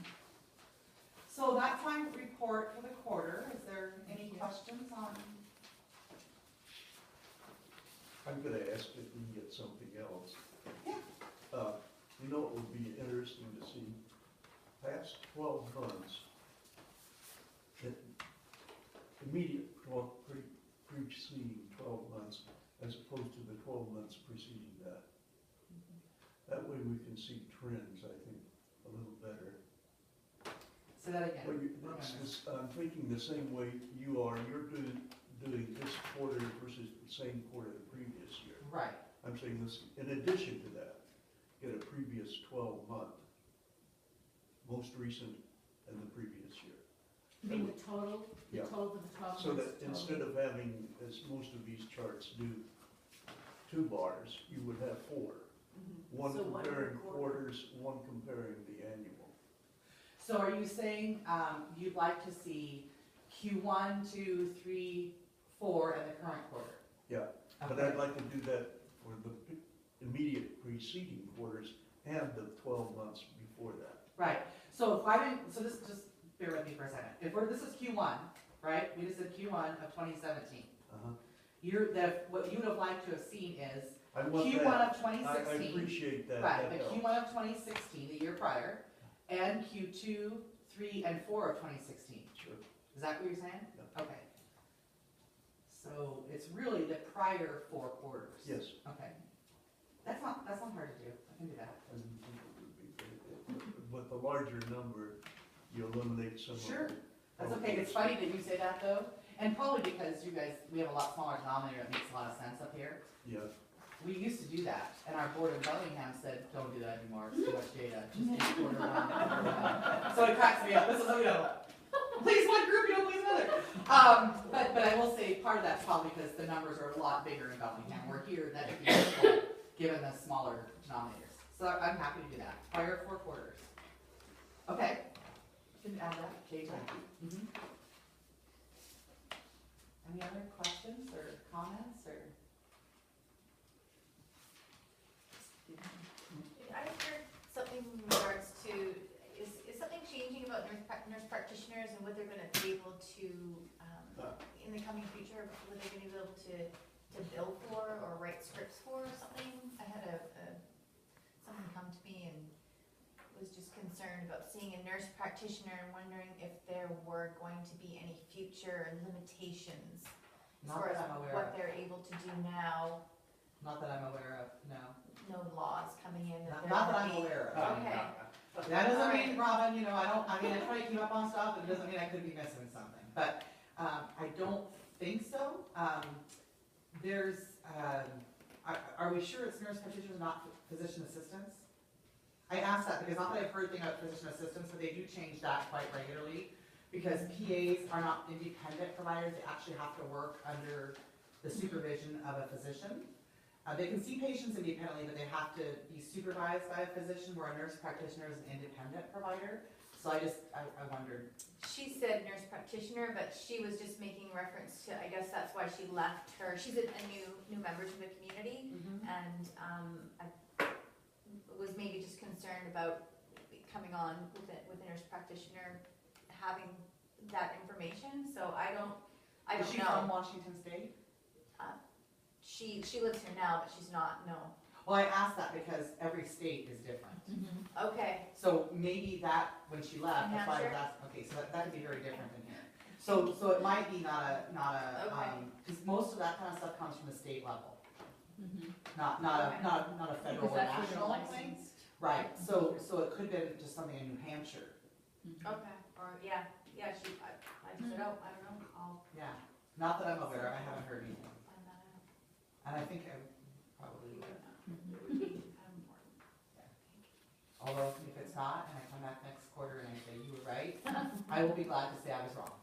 So that's my report for the quarter. Is there any questions on? I'm gonna ask if we can get something else. Yeah. You know, it would be interesting to see past 12 months, that immediate preceding 12 months, as opposed to the 12 months preceding that. That way we can see trends, I think, a little better. Say that again. Well, I'm thinking the same way you are. You're doing this quarter versus the same quarter the previous year. Right. I'm saying this, in addition to that, get a previous 12-month, most recent and the previous year. You mean the total? The Yeah. total for the 12 months? So that total? instead of having, as most of these charts do, 2 bars, you would have 4. One So one per comparing quarter. quarters, one comparing the annual. So are you saying you'd like to see Q1, 2, 3, 4 in the current quarter? Yeah, but Okay. I'd like to do that for the immediate preceding quarters and the 12 months before that. Right. So if I didn't, so this, just bear with me for a second. If this is Q1, right? We just said Q1 of 2017. What you would have liked to have seen is I want Q1 that. of 2016. I appreciate that. Right, That the helps. Q1 of 2016, the year prior, and Q2, 3, and 4 of 2016. Sure. Is that what you're saying? Yeah. Okay. So it's really the prior 4 quarters. Yes. Okay. That's not hard to do. I can do that. I didn't think it would be, but the larger number, you eliminate some of Sure. it. That's okay. It's funny that you say that though, and probably because you guys, we have a lot smaller denominator, it makes a lot of sense up here. Yeah, We used to do that, and our board in Bellingham said, don't do that anymore, it's too much data, just do quarter one, quarter one. So it cracks me up, this is, you know, please one group, you know, please another. But I will say, part of that's probably because the numbers are a lot bigger in Bellingham, we're here, that would be useful, given the smaller denominators. So I'm happy to do that, prior 4 quarters. Okay, can you add that, Jay? Any other questions or comments or? I heard something in regards to, is something changing about nurse practitioners and what they're gonna be able to, in the coming future, what they're gonna be able to bill for or write scripts for or something? I had someone come to me and was just concerned about seeing a nurse practitioner and wondering if there were going to be any future limitations as Not far as that I'm aware what of. they're able to do now. Not that I'm aware of, no. No laws coming in that Not they're that I'm gonna be. aware of. Okay. That doesn't mean, Robin, you know, I try to keep up on stuff, it doesn't mean I could be missing something, but, I don't think so. Are we sure it's nurse practitioners, not physician assistants? I ask that because not that I've heard anything about physician assistants, but they do change that quite regularly. because PAs are not independent providers, they actually have to work under the supervision of a physician. They can see patients independently, but they have to be supervised by a physician, where a nurse practitioner is an independent provider. So I wondered. She said nurse practitioner, but she was just making reference to, I guess that's why she left her, she's a new member to the community, and, I was maybe just concerned about coming on with a nurse practitioner, having that information, so I don't know. Is she from Washington State? She lives here now, but she's not, no. Well, I asked that because every state is different. Okay, So maybe that, when she left, that's why I was Hampshire? asking, okay, so that could be very different than here. So it might be not a, Okay. because most of that kind of stuff comes from the state level, Okay. not a federal or Because that's where national they're thing. licensed. Right, so it could have been just something in New Hampshire, okay, or, yeah, I said, oh, I don't know, I'll yeah. Not that I'm aware of, I haven't heard anything. find that out. And I think I probably would. It would be kind of important. Although if it's not, and I come back next quarter and I say, you were right, I will be glad to say I was wrong.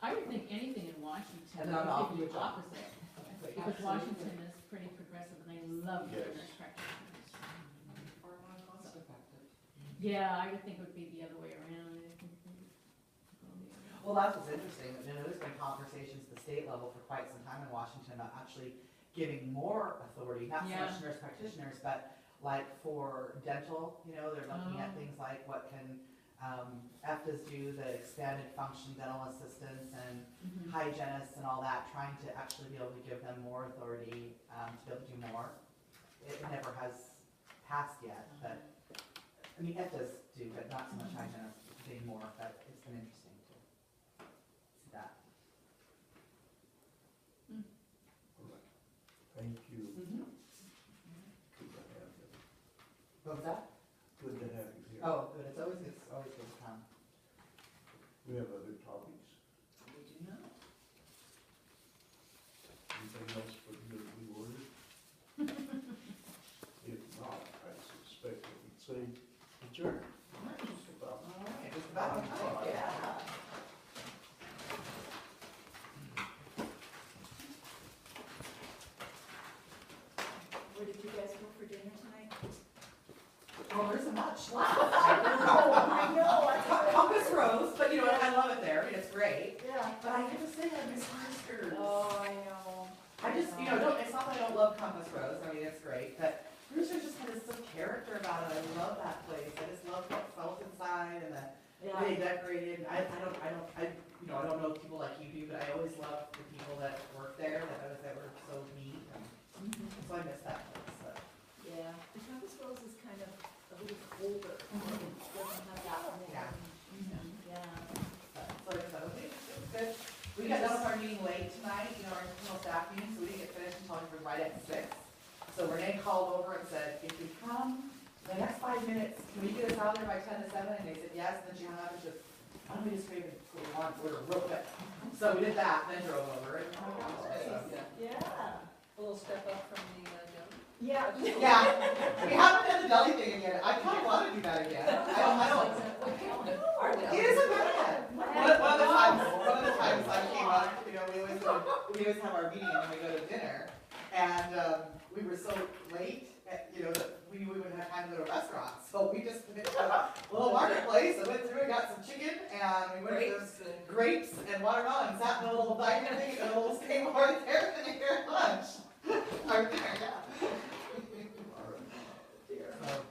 I would think anything in Washington And then I'll would be do a the job. opposite, because Washington is pretty progressive and they love their Yes. nurse practitioners. Or more cost effective. Yeah, I would think it would be the other way around. I think they would go the other way. Well, that's what's interesting, there's been conversations at the state level for quite some time in Washington about actually giving more authority, not so much to nurse practitioners, but like for dental, they're looking at things like what can EFTAs do, the expanded function dental assistants and hygienists and all that, trying to actually be able to give them more authority to be able to do more. It never has passed yet, but, I mean, EFTAs do, but not so much hygienists doing more, but it's been interesting to see that. Thank you. Mm-hmm. Good to have you. What was that? Good to have you here. Oh, good, it's always good to come. We have other topics. We do not. Anything else for the good of the order? If not, I suspect that we'd say adjourn. Just about. All right, just about, yeah. Where did you guys go for dinner tonight? Well, there isn't much left. I know, Compass Rose, but you know what, I love it there, it's great. Yeah. But I have to say, I miss Harsters. Oh, I know. I just, it's not that I don't love Compass Rose, I mean, it's great, but Brewster's just had some character about it, I love that place, I just love what felt inside and the way they decorated, I don't know people like you do, but I always loved the people that work there, that were so neat, and so I miss that place, so. Yeah, the Compass Rose is kind of a little colder. It doesn't have that one. Yeah. Yeah. So like I said, okay, it's good. We got done with our meeting late tonight, our internal staff meeting, so we didn't get finished until we were right at 6. So Renee called over and said, if we come the next 5 minutes, can we get us out there by 10 to 7? And they said, yes, and then she hung up and she goes, why don't we just grab a order real quick? So we did that, then drove over and. Yeah. A little step up from the, Yeah. Yeah, we haven't done the deli thing again, I kind of want to do that again. I don't. It isn't bad. One of the times I came up, we always have our meeting and then we go to dinner. And we were so late, that we wouldn't have time to go to a restaurant. So we just went to a little marketplace, I went through and got some chicken, and we went to grapes and watermelon, sat in a little dining thing, and a little table right there, and ate our lunch. Our dinner, yeah.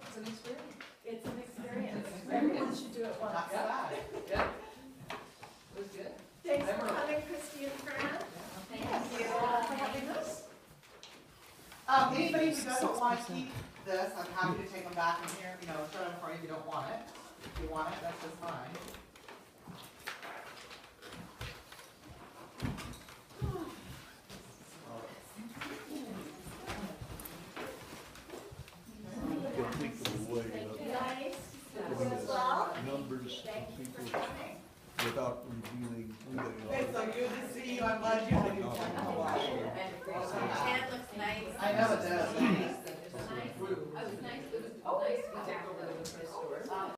It's an experience. It's an experience. Everyone should do it once. Not so bad. Yeah. It was good. Thanks for coming, Christy and Fran. Thank Yes. you. For having us. Anybody who doesn't want to keep this, I'm happy to take them back in here, throw them for you if you don't want it. If you want it, that's just fine. Get people away, Nice. putting As well. the numbers Thank of you people for coming. without revealing who they It's are. so good to see you, I'm glad you had a good time. Jan looks nice. I know it does. It was nice, it was Oh, Nice yeah. to be back. Over to the store.